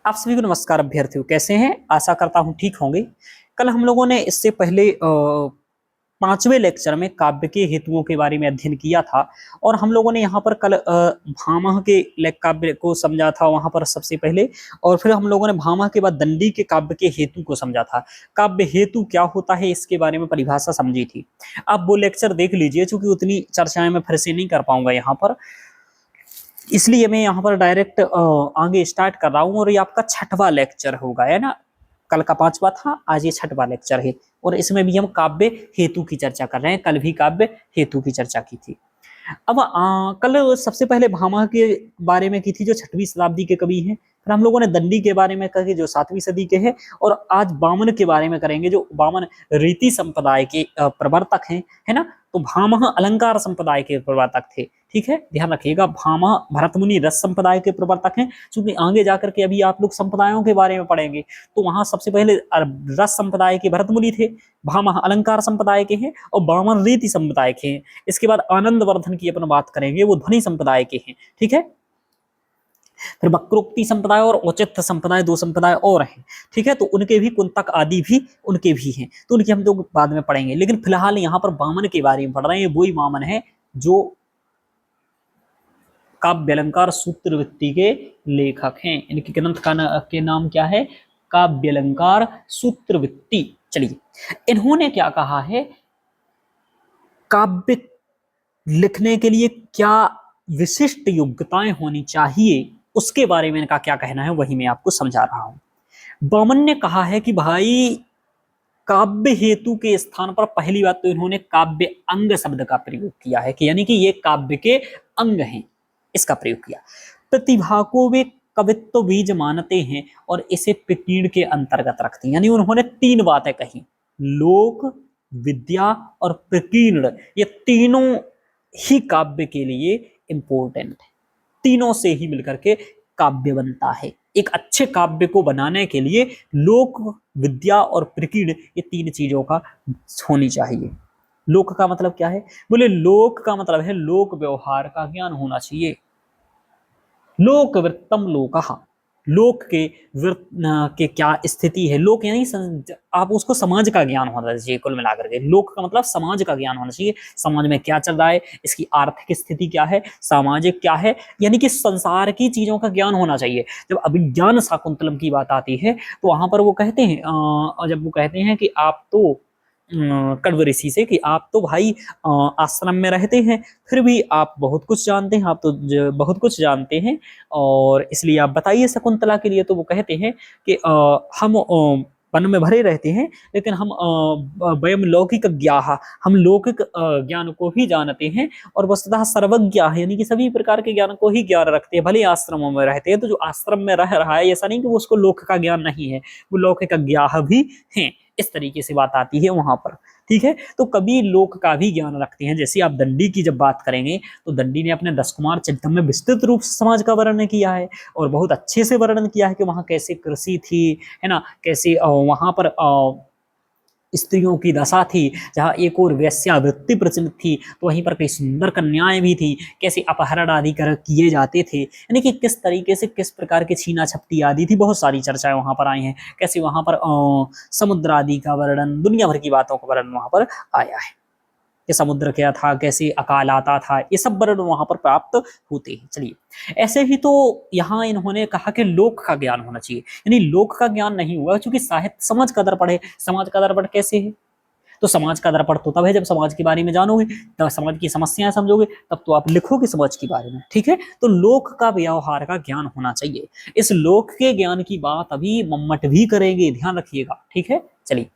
आप सभी को नमस्कार अभ्यर्थियों, कैसे हैं? आशा करता हूं ठीक होंगे। कल हम लोगों ने इससे पहले पांचवें लेक्चर में काव्य के हेतुओं के बारे में अध्ययन किया था और हम लोगों ने यहाँ पर कल भामह के काव्य को समझा था वहां पर सबसे पहले। और फिर हम लोगों ने भामह के बाद दंडी के काव्य के हेतु को समझा था। काव्य हेतु क्या होता है इसके बारे में परिभाषा समझी थी। आप वो लेक्चर देख लीजिए, चूंकि उतनी चर्चाएं मैं फिर से नहीं कर पाऊंगा यहाँ पर, इसलिए मैं यहाँ पर डायरेक्ट आगे स्टार्ट कर रहा हूँ। और ये आपका छठवां लेक्चर होगा, है ना। कल का पांचवा था, आज ये छठवां लेक्चर है। और इसमें भी हम काव्य हेतु की चर्चा कर रहे हैं। कल भी काव्य हेतु की चर्चा की थी। अब कल सबसे पहले भामह के बारे में की थी, जो 6वीं शताब्दी के कवि हैं। फिर हम लोगों ने दंडी के बारे में कहा, जो 7वीं सदी के हैं। और आज वामन के बारे में करेंगे, जो वामन रीति संप्रदाय के प्रवर्तक हैं, है ना। तो भामह अलंकार संप्रदाय के प्रवर्तक थे। ठीक है, ध्यान रखिएगा। भामह भरतमुनि रस संप्रदाय के प्रवर्तक हैं। क्योंकि आगे जाकर के अभी आप लोग संप्रदायों के बारे में पढ़ेंगे, तो वहां सबसे पहले रस संप्रदाय के भरतमुनि थे। भामह अलंकार संप्रदाय के हैं और वामन रीति संप्रदाय के हैं। इसके बाद आनंद वर्धन की अपन बात करेंगे, वो ध्वनि संप्रदाय के हैं। ठीक है, फिर वक्रोक्ति संप्रदाय और औचित्य संप्रदाय, दो संप्रदाय और हैं। ठीक है, तो उनके भी कुंतक आदि भी उनके भी हैं, तो उनके हम लोग बाद में पढ़ेंगे। लेकिन फिलहाल यहाँ पर वामन के बारे में पढ़ रहे हैं। वही वामन है जो काव्य अलंकार सूत्रवृत्ति के लेखक हैं। इनके ग्रंथ के नाम क्या है? काव्य अलंकार सूत्रवृत्ति। चलिए, इन्होंने क्या कहा है, काव्य लिखने के लिए क्या विशिष्ट योग्यताएं होनी चाहिए, उसके बारे में इनका क्या कहना है, वही मैं आपको समझा रहा हूं। वामन ने कहा है कि भाई, काव्य हेतु के स्थान पर पहली बात तो इन्होंने काव्य अंग शब्द का प्रयोग किया है, कि यानी कि ये काव्य के अंग हैं, इसका प्रयोग किया। प्रतिभा को वे कवित्व बीज मानते हैं और इसे प्रकीर्ण के अंतर्गत रखते हैं। यानी उन्होंने 3 बातें कही, लोक, विद्या और प्रकीर्ण। ये तीनों ही काव्य के लिए इंपॉर्टेंट है। तीनों से ही मिलकर के काव्य बनता है। एक अच्छे काव्य को बनाने के लिए लोक, विद्या और प्रकीर्ण, ये 3 चीजों का होनी चाहिए। लोक का मतलब क्या है? बोले लोक का मतलब है लोक व्यवहार का ज्ञान होना चाहिए। लोक वृत्तम लोकः, लोक के वृत्त के क्या स्थिति है। लोक यानी आप उसको समाज का ज्ञान होना चाहिए। कुल मिलाकर के लोक का मतलब समाज का ज्ञान होना चाहिए। समाज में क्या चल रहा है, इसकी आर्थिक स्थिति क्या है, सामाजिक क्या है, यानी कि संसार की चीजों का ज्ञान होना चाहिए। जब अभिज्ञान शाकुंतलम की बात आती है, तो वहां पर वो कहते हैं, जब वो कहते हैं कि आप तो कण्व ऋषि से, कि आप तो भाई आश्रम में रहते हैं, फिर भी आप बहुत कुछ जानते हैं, आप तो बहुत कुछ जानते हैं, और इसलिए आप बताइए शकुंतला के लिए। तो वो कहते हैं कि हम वन में भरे रहते हैं, लेकिन हम वयम लौकिक ज्ञाः, हम लौकिक ज्ञान को ही जानते हैं, और वस्तुतः सर्वज्ञ है, यानी कि सभी प्रकार के ज्ञान को ही ज्ञान रखते हैं। भले आश्रमों में रहते हैं, तो जो आश्रम में रह रहा है, ऐसा नहीं कि वो उसको लोक का ज्ञान नहीं है, वो लौकिक ज्ञाः भी है। इस तरीके से बात आती है वहां पर। ठीक है, तो कवि लोक का भी ज्ञान रखते हैं। जैसे आप दंडी की जब बात करेंगे, तो दंडी ने अपने 10 कुमार चिंतन में विस्तृत रूप से समाज का वर्णन किया है, और बहुत अच्छे से वर्णन किया है कि वहां कैसे कृषि थी, है ना, कैसे वहां पर स्त्रियों की दशा थी, जहाँ एक और वेश्यावृत्ति प्रचलित थी, तो वहीं पर कई सुंदर कन्याएं भी थी, कैसे अपहरण आदि कर किए जाते थे, यानी कि किस तरीके से किस प्रकार की छीना झपटी आदि थी। बहुत सारी चर्चाएं वहां पर आई हैं। कैसे वहां पर समुद्र आदि का वर्णन, दुनिया भर की बातों का वर्णन वहां पर आया है, कि समुद्र क्या था, कैसे अकाल आता था, ये सब वर्णन वहां पर प्राप्त होते हैं। चलिए, ऐसे ही तो यहाँ इन्होंने कहा कि लोक का ज्ञान होना चाहिए। यानी लोक का ज्ञान नहीं हुआ, क्योंकि साहित्य समाज का दर्पण है। समाज का दर्पण कैसे है? तो समाज का दर्पण तो तब है जब समाज के बारे में जानोगे, तब समाज की समस्याएं समझोगे, तब तो आप लिखोगे समाज के बारे में। ठीक है, तो लोक का व्यवहार का ज्ञान होना चाहिए। इस लोक के ज्ञान की बात अभी मम्मट भी करेंगे, ध्यान रखिएगा। ठीक है, चलिए,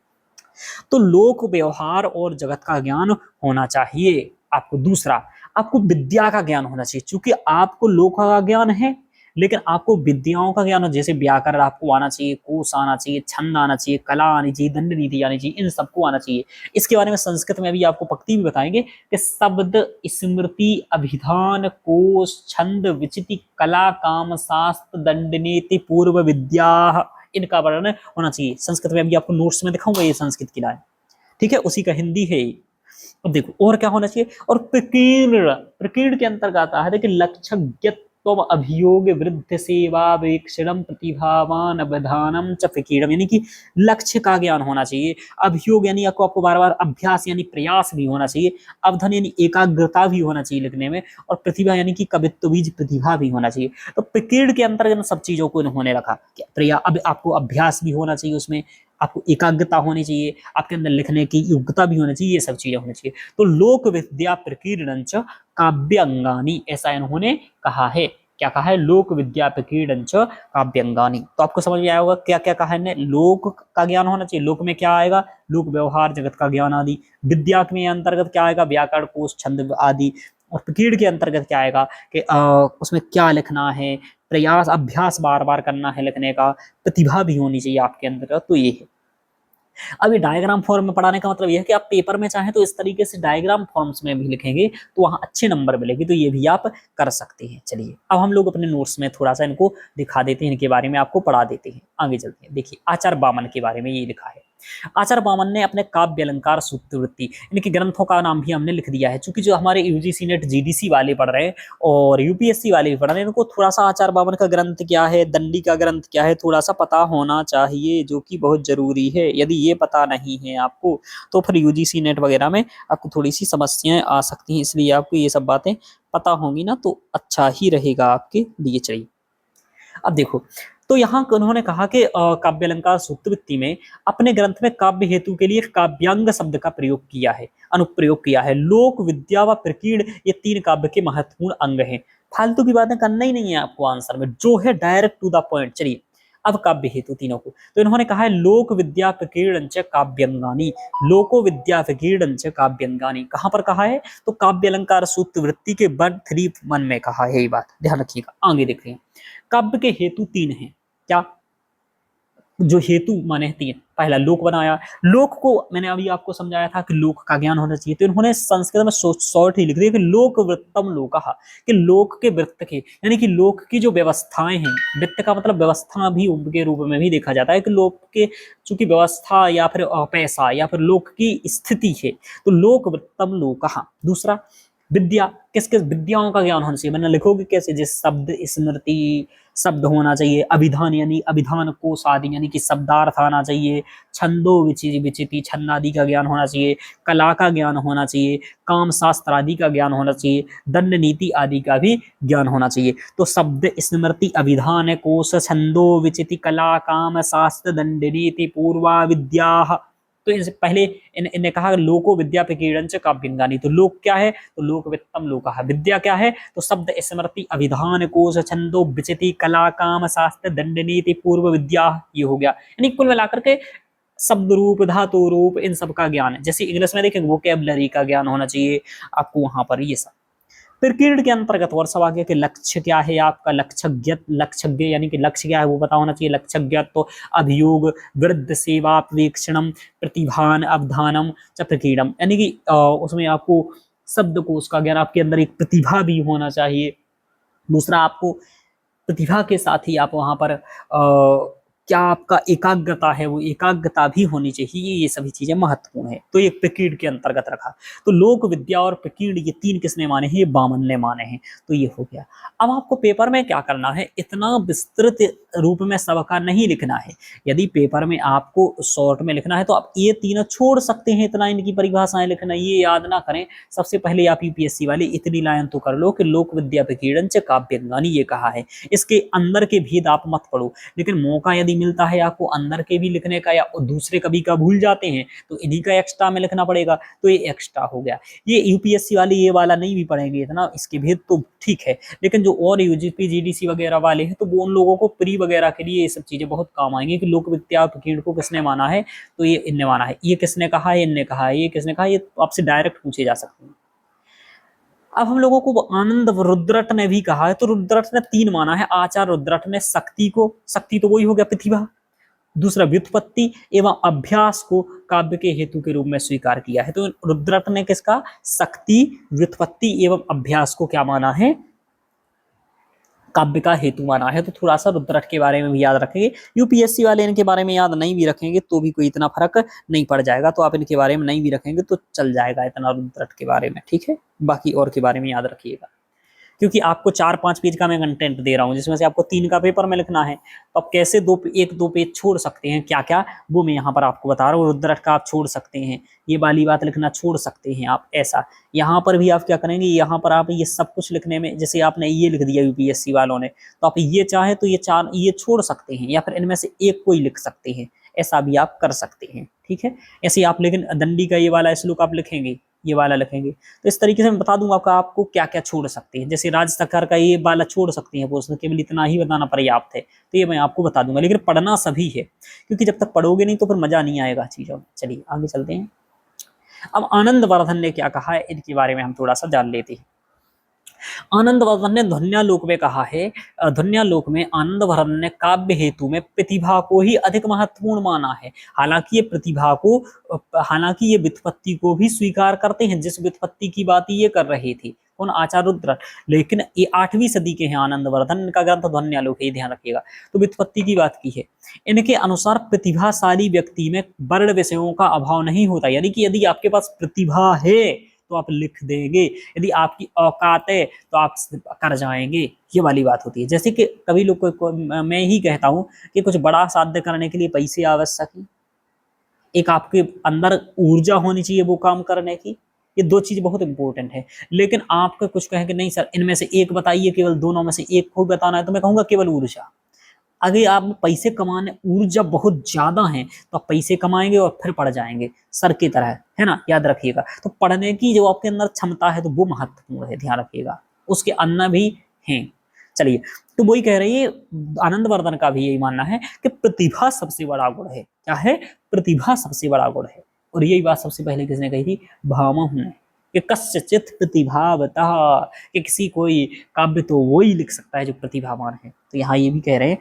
तो लोक व्यवहार और जगत का ज्ञान होना चाहिए आपको। दूसरा, आपको विद्या का ज्ञान होना चाहिए। क्योंकि आपको लोक का ज्ञान है, लेकिन आपको विद्याओं का ज्ञान हो। जैसे व्याकरण आपको आना चाहिए, कोश आना चाहिए, छंद आना चाहिए, कला आनी चाहिए, दंड नीति आनी चाहिए, इन सबको आना चाहिए। इसके बारे में संस्कृत में अभी आपको पक्ति भी बताएंगे कि शब्द, स्मृति, अभिधान, कोश, छंद, विचिति, कला, काम शास्त्र, दंड नीति, पूर्व विद्या, इनका वर्णन होना चाहिए। संस्कृत में अभी आपको नोट्स में दिखाऊंगा ये संस्कृत की लाइन। ठीक है, उसी का हिंदी है। अब देखो और क्या होना चाहिए। और प्रकीर्ण, प्रकीर्ण के अंतर्गत आता है, देखिए लक्षज्ञ तो अब अभियोग वृद्ध सेवावेक्षणम प्रतिभावान अवधानम च प्रकीर्णम, यानी कि लक्ष्य का ज्ञान होना चाहिए। अभियोग यानी आपको बार बार अभ्यास यानी प्रयास भी होना चाहिए। अवधान यानी एकाग्रता भी होना चाहिए लिखने में। और प्रतिभा यानी कि कवित्व बीज प्रतिभा भी होना चाहिए। तो प्रकीर्ण के अंतर्गत सब चीजों को इन्होंने रखा। अब आपको अभ्यास भी होना चाहिए, उसमें आपको एकाग्रता होनी चाहिए, आपके अंदर लिखने की योग्यता भी होनी चाहिए, ये सब चीजें होनी चाहिए। तो लोक विद्या प्रकीर्णन च काव्यांगानी, ऐसा इन्होंने कहा है। क्या कहा है? लोक विद्या प्रकीर्णन च काव्यांगानी। तो आपको समझ में आया होगा क्या क्या कहा है। लोक का ज्ञान होना चाहिए। लोक में क्या आएगा? लोक व्यवहार जगत का ज्ञान आदि। विद्या में अंतर्गत क्या आएगा? व्याकरण कोश छंद आदि। और प्रकीर्ण के अंतर्गत क्या आएगा कि उसमें क्या लिखना है, प्रयास अभ्यास बार बार करना है लिखने का, प्रतिभा भी होनी चाहिए आपके अंदर। तो ये है। अब ये डायग्राम फॉर्म में पढ़ाने का मतलब यह है कि आप पेपर में चाहें तो इस तरीके से डायग्राम फॉर्म्स में भी लिखेंगे तो वहां अच्छे नंबर मिलेंगे। तो ये भी आप कर सकते हैं। चलिए अब हम लोग अपने नोट्स में थोड़ा सा इनको दिखा देते हैं, इनके बारे में आपको पढ़ा देते हैं। आगे चलते हैं। देखिए आचार्य वामन के बारे में ये लिखा है। आचार्य वामन ने अपने काव्य अलंकार सूत्रवृत्ति, इनके ग्रंथों का नाम भी हमने लिख दिया है। चूंकि जो हमारे यूजीसी नेट जीडीसी वाले पढ़ रहे हैं और यूपीएससी वाले भी पढ़ रहे हैं, इनको थोड़ा सा आचार्य वामन का ग्रंथ क्या है, दंडी का ग्रंथ क्या है, थोड़ा सा पता होना चाहिए, जो कि बहुत जरूरी है। यदि ये पता नहीं है आपको तो फिर यूजीसी नेट वगैरह में आपको थोड़ी सी समस्याएं आ सकती हैं। इसलिए आपको ये सब बातें पता होंगी ना तो अच्छा ही रहेगा आपके लिए। चाहिए अब देखो, तो यहाँ उन्होंने कहा कि काव्य अलंकार सूत्रवृत्ति में अपने ग्रंथ में काव्य हेतु के लिए काव्यांग शब्द का प्रयोग किया है, अनुप्रयोग किया है। लोक विद्या व प्रकीर्ण ये तीन काव्य के महत्वपूर्ण अंग हैं। फालतू की बातें करना ही नहीं है आपको आंसर में, जो है डायरेक्ट टू द पॉइंट। चलिए अब काव्य हेतु तीनों को तो इन्होंने कहा है लोक विद्या प्रकीर्ण च काव्यंगानी, लोको विद्या प्रकीर्ण च काव्यंगानी। कहां पर कहा है? तो काव्य अलंकार सूत्रवृत्ति के 131 में कहा है। ये बात ध्यान रखिएगा। आगे देख रहे हैं। काव्य के हेतु तीन हैं। क्या? जो हेतु माने तीन। पहला लोक बनाया। लोक को मैंने अभी आपको समझाया था कि लोक का ज्ञान होना चाहिए। तो इन्होंने संस्कृत में शॉर्ट ही लिख दिया कि लोक वृत्तम लोकः, कि लोक के वृत्त के, यानी कि लोक की जो व्यवस्थाएं हैं। वृत्त का मतलब व्यवस्था भी उनके रूप में भी देखा जाता है कि लोक के चूंकि व्यवस्था या फिर पैसा या फिर लोक की स्थिति है। तो लोक वृत्तम लोकः। दूसरा विद्या, किस किस विद्याओं का ज्ञान होना चाहिए। मैंने लिखोगे कैसे? जैसे शब्द स्मृति शब्द होना चाहिए, अभिधान यानी अभिधान कोश आदि यानी कि शब्दार्थ आना चाहिए, छंदो विचिति छंद आदि का ज्ञान होना चाहिए, कला का ज्ञान होना चाहिए, काम शास्त्र आदि का ज्ञान होना चाहिए, दंड नीति आदि का भी ज्ञान होना चाहिए। तो शब्द स्मृति अभिधान कोश छंदो विचिति कला काम शास्त्र दंड नीति पूर्वा विद्या। तो इनसे पहले इन्हें कहा लोको विद्या प्रकीर्णन च काव्यांगानी। तो लोक क्या है? तो लोक वित्तम लोकः। विद्या क्या है? तो शब्द स्मृति अभिधान कोश छंदो विचिति कला काम शास्त्र दंड नीति पूर्व विद्या। ये हो गया, यानी कुल मिलाकर के शब्द रूप धातु रूप इन सब का ज्ञान है। जैसे इंग्लिश में देखेंगे वोकेबलरी का ज्ञान होना चाहिए आपको वहां पर। ये सब प्रकीर्ण के अंतर्गत और सब आगे के लक्ष्य क्या है आपका, लक्ष्यज्ञ, लक्ष्यज्ञ यानी कि लक्ष्य क्या है वो पता होना चाहिए। लक्ष्यज्ञ तो अभियोग वृद्ध सेवापेक्षणम प्रतिभान अवधानम च प्रकीर्णम, यानी कि उसमें आपको शब्दकोश का ज्ञान, आपके अंदर एक प्रतिभा भी होना चाहिए। दूसरा आपको प्रतिभा के साथ ही आप वहां पर क्या आपका एकाग्रता है वो एकाग्रता भी होनी चाहिए। ये सभी चीजें महत्वपूर्ण है। तो ये प्रकीर्ण के अंतर्गत रखा। तो लोक विद्या और प्रकीर्ण ये तीन किसने माने हैं? ये वामन ने माने हैं। तो ये हो गया। अब आपको पेपर में क्या करना है, इतना विस्तृत रूप में सबका नहीं लिखना है। यदि पेपर में आपको शॉर्ट में लिखना है तो आप ये तीनों छोड़ सकते हैं, इतना इनकी परिभाषाएं लिखना ये याद ना करें। सबसे पहले आप यूपीएससी वाले इतनी लाइन तो कर लो कि लोक विद्या प्रकीर्ण च काव्यांगानी ये कहा है। इसके अंदर के भेद आप मत पढ़ो, लेकिन मौका यदि मिलता है आपको अंदर के भी लिखने का या दूसरे कभी का भूल जाते हैं तो इन्हीं का एक्स्ट्रा में लिखना पड़ेगा। तो ये एक्स्ट्रा हो गया। ये यूपीएससी वाले ये वाला नहीं भी पढ़ेंगे इतना, इसके भेद तो ठीक है, लेकिन जो और यूजीपी जीडीसी वगैरह वाले हैं तो वो उन लोगों को प्री वगैरह के लिए ये सब चीजें बहुत काम आएंगी कि लोक विद्या प्रकीर्ण को किसने माना है, तो ये इनने माना है। ये किसने कहा है? इनने कहा है। ये किसने कहा? ये आपसे डायरेक्ट पूछे जा सकते हैं। अब हम लोगों को आनंद रुद्रट ने भी कहा है। तो रुद्रट ने तीन माना है। आचार्य रुद्रट ने शक्ति को, शक्ति तो वही हो गया प्रतिभा, दूसरा व्युत्पत्ति एवं अभ्यास को काव्य के हेतु के रूप में स्वीकार किया है। तो रुद्रट ने किसका? शक्ति व्युत्पत्ति एवं अभ्यास को क्या माना है? काव्य का हेतु माना है। तो थोड़ा सा रुद्रट के बारे में भी याद रखेंगे। यूपीएससी वाले इनके बारे में याद नहीं भी रखेंगे तो भी कोई इतना फर्क नहीं पड़ जाएगा। तो आप इनके बारे में नहीं भी रखेंगे तो चल जाएगा इतना रुद्रट के बारे में, ठीक है। बाकी और के बारे में याद रखिएगा। क्योंकि आपको 4-5 पेज का मैं कंटेंट दे रहा हूँ जिसमें से आपको 3 का पेपर में लिखना है, तो आप कैसे 1-2 पेज छोड़ सकते हैं, क्या क्या वो मैं यहाँ पर आपको बता रहा हूँ। रुद्रट का आप छोड़ सकते हैं, ये वाली बात लिखना छोड़ सकते हैं आप, ऐसा। यहाँ पर भी आप क्या करेंगे, यहाँ पर आप ये सब कुछ लिखने में, जैसे आपने ये लिख दिया यूपीएससी वालों ने, तो आप ये चाहे तो ये छोड़ सकते हैं, या फिर इनमें से एक कोई लिख सकते हैं, ऐसा भी आप कर सकते हैं, ठीक है। ऐसे आप लेकिन दंडी का ये वाला श्लोक आप लिखेंगे, ये वाला लिखेंगे, तो इस तरीके से मैं बता दूंगा आपको क्या क्या छोड़ सकते हैं। जैसे राज्य सरकार का ये वाला छोड़ सकते हैं प्रश्न, केवल इतना ही बताना पर्याप्त है, तो ये मैं आपको बता दूंगा, लेकिन पढ़ना सभी है, क्योंकि जब तक पढ़ोगे नहीं तो फिर मजा नहीं आएगा चीजों में। चलिए आगे चलते हैं। अब आनंदवर्धन ने क्या कहा है, इनके बारे में हम थोड़ा सा जान लेते हैं। आनंदवर्धन ने ध्वन्यालोक में कहा है, ध्वन्यालोक में आनंदवर्धन ने काव्य हेतु में प्रतिभा को ही अधिक महत्वपूर्ण माना है। हालांकि ये व्युत्पत्ति को भी स्वीकार करते हैं, जिस व्युत्पत्ति की बात ये कर रहे थे कौन, आचार्य रुद्र, लेकिन ये 8वीं सदी के हैं आनंदवर्धन, इनका ग्रंथ ध्वन्यालोक है, ध्यान रखिएगा। तो व्युत्पत्ति की बात की है, इनके अनुसार प्रतिभाशाली व्यक्ति में वर्ण विषयों का अभाव नहीं होता, यानी कि यदि आपके पास प्रतिभा है तो आप लिख देंगे, यदि आपकी औकात है तो आप कर जाएंगे, ये वाली बात होती है। जैसे कि कभी लोग मैं ही कहता हूं कि कुछ बड़ा साध्य करने के लिए पैसे आवश्यक है, एक आपके अंदर ऊर्जा होनी चाहिए वो काम करने की, ये 2 चीज बहुत इंपॉर्टेंट है। लेकिन आपको कुछ कहें कि नहीं सर इनमें से एक बताइए, केवल दोनों में से एक को बताना है, तो मैं कहूंगा केवल ऊर्जा। अगर आप पैसे कमाने ऊर्जा बहुत ज्यादा है तो आप पैसे कमाएंगे और फिर पढ़ जाएंगे सर की तरह, है ना, याद रखिएगा। तो पढ़ने की जो आपके अंदर क्षमता है तो वो महत्वपूर्ण है, ध्यान रखिएगा, उसके अन्य भी हैं। चलिए, तो वही कह रही है, आनंदवर्धन का भी यही मानना है कि प्रतिभा सबसे बड़ा गुण है। क्या है, प्रतिभा सबसे बड़ा गुण है। और यही बात सबसे पहले किसने कही थी, भामह ने, कि कस्यचित प्रतिभावतः, कि किसी कोई काव्य तो वो ही लिख सकता है जो प्रतिभावान है। तो यहाँ ये भी कह रहे हैं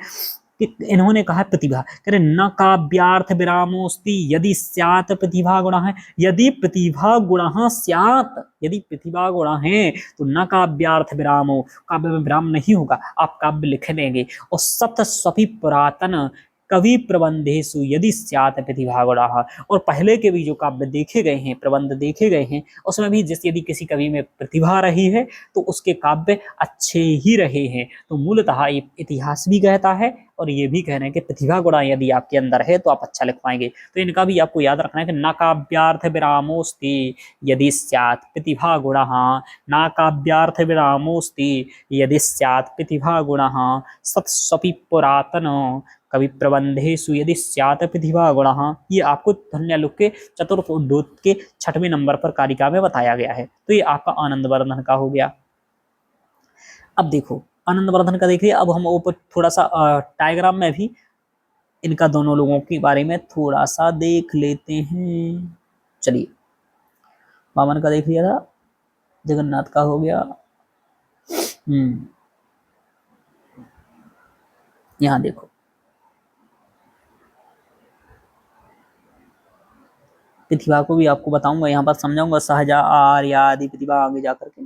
कि इन्होंने कहा प्रतिभा, कह रहे न काव्यार्थ विरामोस्ति यदि स्यात् प्रतिभा गुण है, यदि प्रतिभा गुण स्यात्, यदि प्रतिभा गुण है तो न काव्यार्थ विरामो, काव्य में विराम नहीं होगा, आप काव्य लिख लेंगे। और सप्त स्वपि पुरातन कवि प्रबंधेषु यदि स्यात् प्रतिभा गुणाः, और पहले के भी जो काव्य देखे गए हैं, प्रबंध देखे गए हैं, उसमें भी जैसे यदि किसी कवि में प्रतिभा रही है तो उसके काव्य अच्छे ही रहे हैं। तो मूलतः ये इतिहास भी कहता है और ये भी कह रहे हैं कि प्रतिभा गुण यदि आपके अंदर है तो आप अच्छा लिख पाएंगे। तो इनका भी आपको याद रखना है कि न काव्यार्थ विरामोस्ति यदि स्यात् प्रतिभा गुणः, न काव्यार्थ विरामोस्ति यदि स्यात् प्रतिभा गुणः, सत्स्वपि पुरातन कवि प्रबंधेषु यदि स्यात् प्रतिभा गुणः। ये आपको ध्वन्यालोक के चतुर्थ उद्योत के 6वें नंबर पर कारिका में बताया गया है। तो ये आपका आनंदवर्धन का हो गया। अब देखो आनंदवर्धन का देखिए, अब हम ऊपर थोड़ा सा डायग्राम में भी इनका दोनों लोगों के बारे में थोड़ा सा देख लेते हैं। चलिए, वामन का देख लिया था, जगन्नाथ का हो गया। यहाँ देखो, प्रतिभा को भी आपको बताऊंगा, यहाँ पर समझाऊंगा, सहजा आर्या आदि प्रतिभा आगे जाकर के।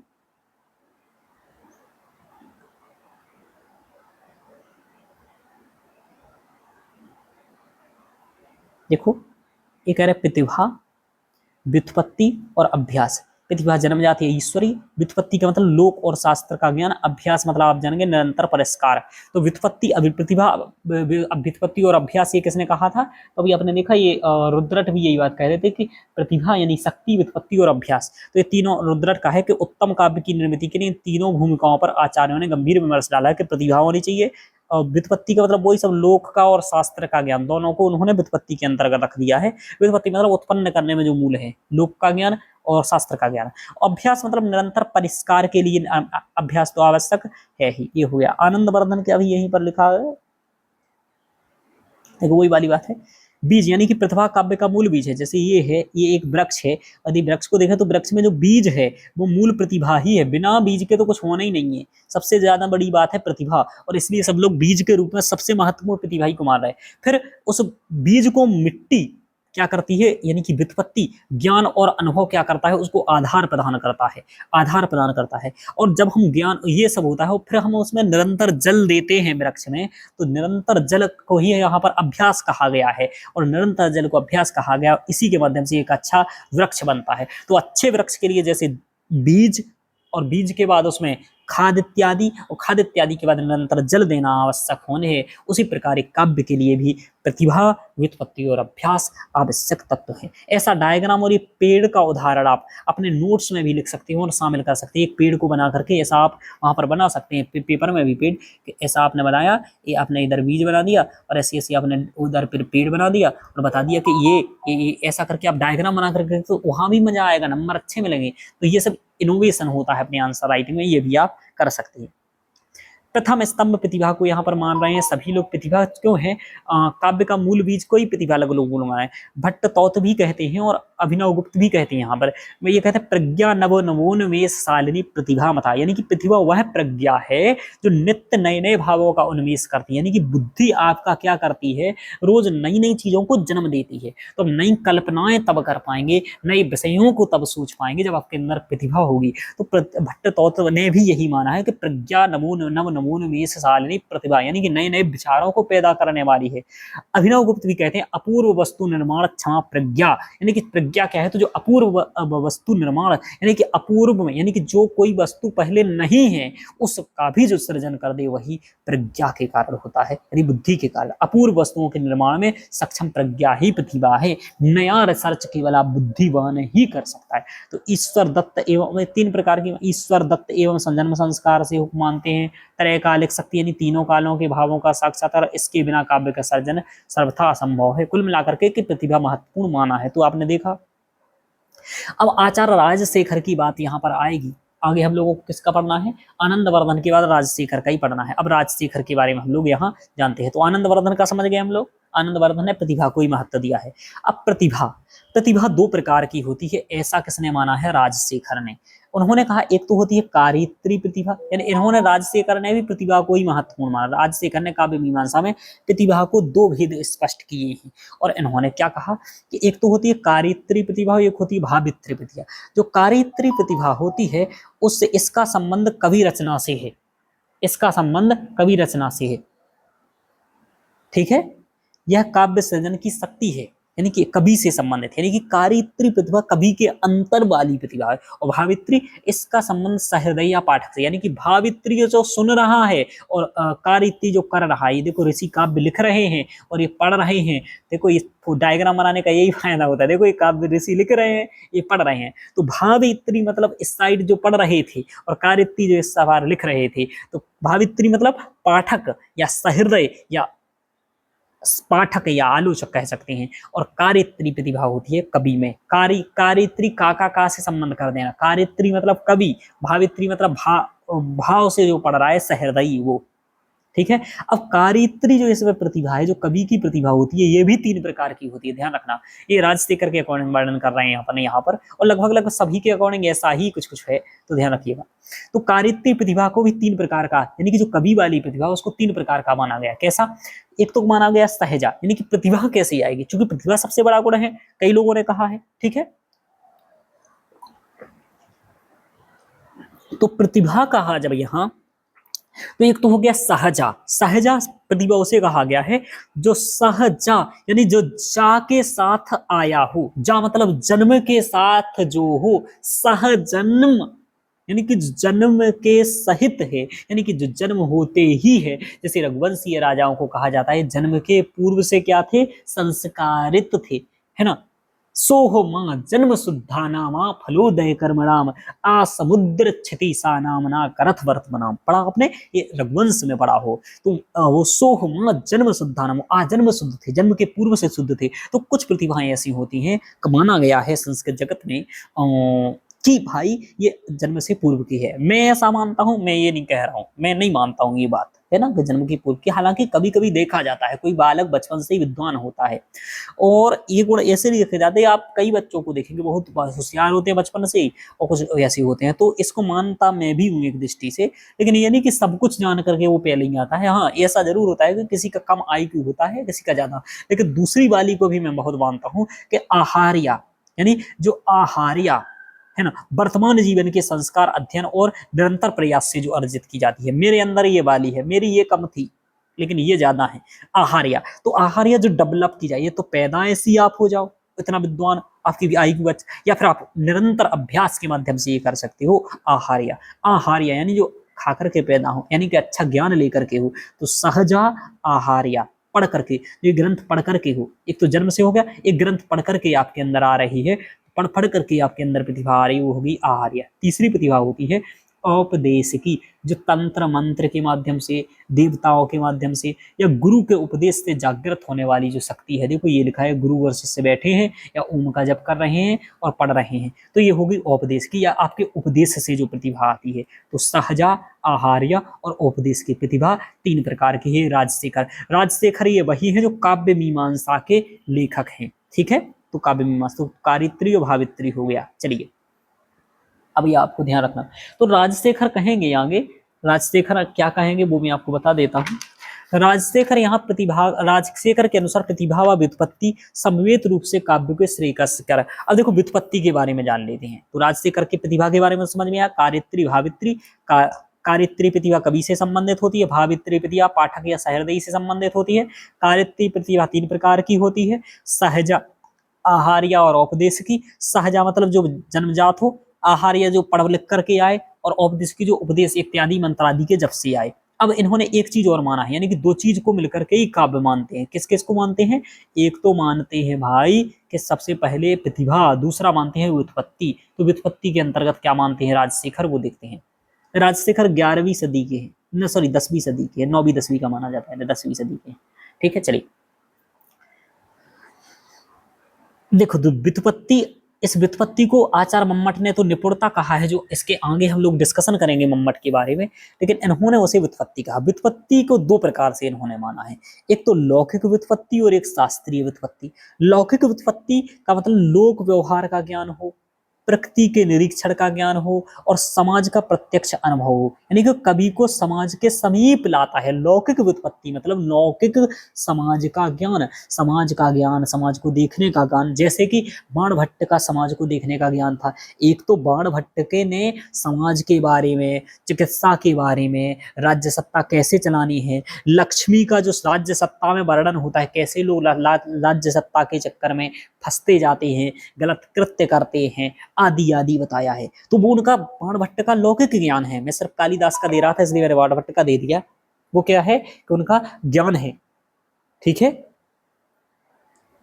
देखो ये कह रहे प्रतिभा, व्युत्पत्ति और अभ्यास। प्रतिभा जन्मजात है ईश्वरी, व्युत्पत्ति का मतलब लोक और शास्त्र का ज्ञान, अभ्यास मतलब आप जानेंगे निरंतर परिष्कार। तो व्युत्पत्ति, प्रतिभा, व्युत्पत्ति और अभ्यास ये किसने कहा था, तो अभी आपने देखा ये रुद्रट भी यही बात कह रहे थे कि प्रतिभा यानी शक्ति, व्युत्पत्ति और अभ्यास। तो ये तीनों रुद्रट का है कि उत्तम काव्य की निर्मिति के लिए तीनों भूमिकाओं पर आचार्यों ने गंभीर विमर्श डाला है कि प्रतिभा होनी चाहिए, और व्युत्पत्ति का मतलब वही सब लोक का और शास्त्र का ज्ञान, दोनों को उन्होंने व्युत्पत्ति के अंतर्गत रख दिया है। व्युत्पत्ति मतलब उत्पन्न करने में जो मूल है, लोक का ज्ञान और शास्त्र का ज्ञान। अभ्यास मतलब निरंतर परिष्कार के लिए अभ्यास तो आवश्यक है ही। ये हो गया। आनंदवर्धन के अभी यहीं पर लिखा है, देखो वही वाली बात है, बीज यानी कि प्रतिभा काव्य का मूल बीज है। जैसे ये है, ये एक वृक्ष है, यदि वृक्ष को देखें तो वृक्ष में जो बीज है वो मूल प्रतिभा ही है, बिना बीज के तो कुछ होना ही नहीं है। सबसे ज्यादा बड़ी बात है प्रतिभा, और इसलिए सब लोग बीज के रूप में सबसे महत्वपूर्ण प्रतिभा ही को मान रहे हैं। फिर उस बीज को मिट्टी क्या करती है, यानी कि व्युत्पत्ति, ज्ञान और अनुभव क्या करता है, उसको आधार प्रदान करता है, आधार प्रदान करता है। और जब हम ज्ञान ये सब होता है, फिर हम उसमें निरंतर जल देते हैं वृक्ष में, तो निरंतर जल को ही यहाँ पर अभ्यास कहा गया है, और निरंतर जल को अभ्यास कहा गया, इसी के माध्यम से एक अच्छा वृक्ष बनता है। तो अच्छे वृक्ष के लिए जैसे बीज, और बीज के बाद उसमें खाद इत्यादि, और खाद इत्यादि के बाद निरंतर जल देना आवश्यक होने है, उसी प्रकार एक काव्य के लिए भी प्रतिभा, व्युत्पत्ति और अभ्यास आवश्यक तत्व है। ऐसा डायग्राम और ये पेड़ का उदाहरण आप अपने नोट्स में भी लिख सकते हो और शामिल कर सकते हैं। एक पेड़ को बना करके ऐसा आप वहां पर बना सकते हैं, पेपर में भी पेड़ ऐसा आपने बनाया, ये आपने इधर बीज बना दिया और ऐसे ऐसे आपने उधर फिर पेड़ बना दिया और बता दिया कि ये ऐसा करके आप डायग्राम बना करके, तो वहां भी मजा आएगा, नंबर अच्छे मिलेंगे। तो ये सब इनोवेशन होता है अपने आंसर राइटिंग में, ये भी आप कर सकते हैं। प्रथम स्तंभ प्रतिभा को यहाँ पर मान रहे हैं सभी लोग। प्रतिभा क्यों है? काव्य का मूल बीज कोई प्रतिभा लोग लगाए। भट्ट तौत भी कहते हैं और अभिनव गुप्त भी कहते हैं। यहाँ पर मैं ये कहते हैं प्रज्ञा नव नवोन्मेष शालिनी प्रतिभा मता, यानी कि प्रतिभा वह प्रज्ञा है जो नित्य नए नए भावों का उन्मेष करती है। यानी कि बुद्धि आपका क्या करती है, रोज नई नई चीजों को जन्म देती है। तो नई कल्पनाएं तब कर पाएंगे, नए विषयों को तब सोच पाएंगे जब आपके अंदर प्रतिभा होगी। तो भट्ट तौत ने भी यही माना है कि प्रज्ञा नव नवोन्मेष शालिनी प्रतिभा, यानी कि नए नए विचारों को पैदा करने वाली है। अभिनव गुप्त भी कहते हैं अपूर्व वस्तु निर्माण क्षमा प्रज्ञा, यानी कि प्रज्ञा क्या है, तो जो अपूर्व वस्तु निर्माण, यानी कि अपूर्व में, यानी कि जो कोई वस्तु पहले नहीं है उसका भी जो सृजन कर दे वही प्रज्ञा के कारण होता है, यानी बुद्धि के कारण। अपूर्व वस्तुओं के निर्माण में सक्षम प्रज्ञा ही प्रतिभा है। नया रिसर्च केवल आप बुद्धिवान ही कर सकता है। तो ईश्वर दत्त एवं तीन प्रकार की ईश्वर दत्त एवं जन्म संस्कार से मानते हैं। त्रैकालिक शक्ति यानी तीनों कालों के भावों का साक्षात्कार, इसके बिना काव्य का सर्जन सर्वथा असंभव है। कुल मिलाकर के कि प्रतिभा महत्वपूर्ण माना है। तो आपने देखा। अब आचार्य राजशेखर की बात यहाँ पर आएगी। आगे हम लोगों को किसका पढ़ना है? आनंदवर्धन के बाद राजशेखर का ही पढ़ना है। अब राजशेखर के बारे में हम लोग यहाँ जानते हैं। तो आनंदवर्धन का समझ गए हम लोग। आनंदवर्धन ने प्रतिभा को ही महत्व दिया है। अब प्रतिभा दो प्रकार की होती है, ऐसा किसने माना है? राजशेखर ने। उन्होंने कहा एक तो होती है कारित्री प्रतिभा, यानी इन्होंने राजशेखर ने भी प्रतिभा को ही महत्वपूर्ण माना। राजशेखर ने काव्य मीमांसा में प्रतिभा को दो भेद स्पष्ट किए हैं और इन्होंने क्या कहा कि एक तो होती है कारित्री प्रतिभा, एक होती है भावित्री प्रतिभा। जो कारित्री प्रतिभा होती है उससे इसका संबंध कवि रचना से है, इसका संबंध कवि रचना से है। ठीक है, यह काव्य सृजन की शक्ति है, यानी कि कवि से संबंधित है। यानी कि कारित्री प्रतिभा कवि के अंतर वाली प्रतिभा है और भावित्री इसका संबंध सहृदय या पाठक से, यानी कि भावित्री जो सुन रहा है और कारित्री जो कर रहा है। ये देखो ऋषि काव्य लिख रहे हैं और ये पढ़ रहे हैं। देखो इस डायग्राम बनाने का यही फायदा होता है। देखो ये काव्य ऋषि लिख रहे हैं, ये पढ़ रहे हैं। तो भावित्री मतलब इस साइड जो पढ़ रहे थे और कारित्री जो इस सवार लिख रहे थे। तो भावित्री मतलब पाठक या सहृदय या पाठक या आलोचक कह सकते हैं। और कारित्री प्रतिभा होती है कवि में। कारित्री का से संबंध कर देना। कारित्री मतलब कवि, भावित्री मतलब भाव से जो पढ़ रहा है, सहृदयी वो। ठीक है। अब कारित्री जो इसमें प्रतिभा है, जो कवि की प्रतिभा होती है, ये भी तीन प्रकार की होती है, ध्यान रखना। ये राजशेखर के अकॉर्डिंग वर्णन कर रहे हैं यहाँ पर और लगभग सभी के अकॉर्डिंग ऐसा ही कुछ है, तो ध्यान रखिएगा। तो कारित्री प्रतिभा को भी तीन प्रकार का, यानी कि जो कवि वाली प्रतिभा उसको तीन प्रकार का माना गया। कैसा? एक तो माना गया सहजा, यानी कि प्रतिभा कैसे आएगी, क्योंकि प्रतिभा सबसे बड़ा गुण है, कई लोगों ने कहा है। ठीक है, तो प्रतिभा कहा जब यहाँ, तो एक तो हो गया सहजा प्रतिभा उसे कहा गया है जो सहजा, यानी जो जा के साथ आया हो। जा मतलब जन्म के साथ जो हो, सहजन्म यानी कि जन्म के सहित है, यानी कि जो जन्म होते ही है। जैसे रघुवंशीय राजाओं को कहा जाता है जन्म के पूर्व से क्या थे? संस्कारित थे, है ना। सोहो मां जन्म शुद्धा नामा फलोदय कर्मणाम आ समुद्र क्षति सा नामना करथ वर्तमनाम। पढ़ा आपने? ये रघुवंश में पढ़ा हो। तो वो सोहो मां जन्म शुद्धा नाम, आ जन्म शुद्ध थे, जन्म के पूर्व से शुद्ध थे। तो कुछ प्रतिभाएं ऐसी होती हैं, माना गया है संस्कृत जगत में कि भाई ये जन्म से पूर्व की है। मैं ऐसा मानता हूं, मैं ये नहीं कह रहा हूं, मैं नहीं मानता हूं ये बात, है ना, कि जन्म की पूर्व की। हालांकि कभी कभी देखा जाता है कोई बालक बचपन से ही विद्वान होता है और ये गुण ऐसे नहीं देखे जाते। आप कई बच्चों को देखेंगे बहुत होशियार होते हैं बचपन से ही और कुछ ऐसे होते हैं। तो इसको मानता मैं भी हूँ एक दृष्टि से, लेकिन ये नहीं कि सब कुछ जान करके वो पहले ही आता है। हाँ, ऐसा जरूर होता है कि किसी का कम IQ होता है, किसी का ज्यादा। लेकिन दूसरी वाली को भी मैं बहुत मानता हूँ कि आहार्या, यानी जो आहार्या है ना, वर्तमान जीवन के संस्कार अध्ययन और निरंतर प्रयास से जो अर्जित की जाती है। मेरे अंदर ये वाली है, मेरी ये कम थी लेकिन ये ज्यादा है, आहार्या। तो आहार्या जो डेवलप की जाए, तो पैदाइश ही आप हो जाओ इतना विद्वान, आपकी भी IQ या फिर आप निरंतर अभ्यास के माध्यम से ये कर सकते हो। आहार्या यानी जो खा करके पैदा हो, यानी कि अच्छा ज्ञान लेकर के हो। तो सहजा आहार्या, पढ़ करके, ये ग्रंथ पढ़ करके हो। एक तो जन्म से हो गया, एक ग्रंथ पढ़ करके आपके अंदर आ रही है, पढ़ पढ़ करके आपके अंदर प्रतिभा आ रही है, वो होगी आहार्य। तीसरी प्रतिभा होती है औपदेशिकी, जो तंत्र मंत्र के माध्यम से, देवताओं के माध्यम से या गुरु के उपदेश से जागृत होने वाली जो शक्ति है। देखो ये लिखा है गुरु और शिष्य बैठे हैं या ओम का जप कर रहे हैं और पढ़ रहे हैं, तो ये होगी औपदेश की, या आपके उपदेश से जो प्रतिभा आती है। तो सहजा, आहार्य और उपदेश की प्रतिभा तीन प्रकार की है। राजशेखर, राजशेखर ये वही है जो काव्य मीमांसा के लेखक हैं, ठीक है। तो काव्य मीमांसा, तो कारित्री और भावित्री हो गया। चलिए अब ये आपको ध्यान रखना। तो राजशेखर कहेंगे आगे, राजशेखर क्या कहेंगे वो मैं आपको बता देता हूँ। राजशेखर यहाँ प्रतिभा, राजशेखर के अनुसार प्रतिभा व व्युत्पत्ति समवेत रूप से काव्य के श्रेयस्कर। अब देखो व्युत्पत्ति के बारे में जान लेते हैं। तो राजशेखर की प्रतिभा के बारे में समझ में आया। कारित्री भावित्री का, कारित्री प्रतिभा कवि से संबंधित होती है, भावित्री प्रतिभा पाठक या सहृदयी से संबंधित होती है। कारित्री प्रतिभा तीन प्रकार की होती है, सहजा, आहार्य और औपदेश की। सहजा मतलब जो जन्मजात हो, आहार्य जो पढ़ लिख करके आए, और औपदेश की जो उपदेश इत्यादि मंत्रादि के जब से आए। अब इन्होंने एक चीज और माना है, यानी कि दो चीज को मिलकर के ही काव्य मानते हैं। किस किस को मानते हैं? एक तो मानते हैं भाई कि सबसे पहले प्रतिभा, दूसरा मानते हैं व्युत्पत्ति। तो व्युत्पत्ति के अंतर्गत क्या मानते हैं राजशेखर, वो देखते हैं। राजशेखर 11वीं सदी के हैं, न सॉरी 10वीं सदी के हैं, 9वीं 10वीं का माना जाता है, 10वीं सदी के हैं, ठीक है। चलिए देखो व्युत्पत्ति, इस व्युत्पत्ति को आचार्य मम्मट ने तो निपुणता कहा है, जो इसके आगे हम लोग डिस्कशन करेंगे मम्मट के बारे में, लेकिन इन्होंने उसे व्युत्पत्ति कहा। व्युत्पत्ति को दो प्रकार से इन्होंने माना है, एक तो लौकिक व्युत्पत्ति और एक शास्त्रीय व्युत्पत्ति। लौकिक व्युत्पत्ति का मतलब लोक व्यवहार का ज्ञान हो, प्रकृति के निरीक्षण का ज्ञान हो और समाज का प्रत्यक्ष अनुभव हो, यानी कि कवि को समाज के समीप लाता है। लौकिक व्युत्पत्ति मतलब लौकिक समाज का ज्ञान, समाज का ज्ञान, समाज को देखने का ज्ञान। जैसे कि बाणभट्ट का समाज को देखने का ज्ञान था। एक तो बाणभट्ट के ने समाज के बारे में, चिकित्सा के बारे में, राज्य सत्ता कैसे चलानी है, लक्ष्मी का जो राज्य सत्ता में वर्णन होता है, कैसे लोग राज्य सत्ता के चक्कर में फंसते जाते हैं, गलत कृत्य करते हैं, आदि आदि बताया है। तो वो उनका बाणभट्ट का लौकिक ज्ञान है। मैं सिर्फ कालिदास का दे रहा था इसलिए मैंने बाणभट्ट का दे दिया। वो क्या है कि उनका ज्ञान है, ठीक है,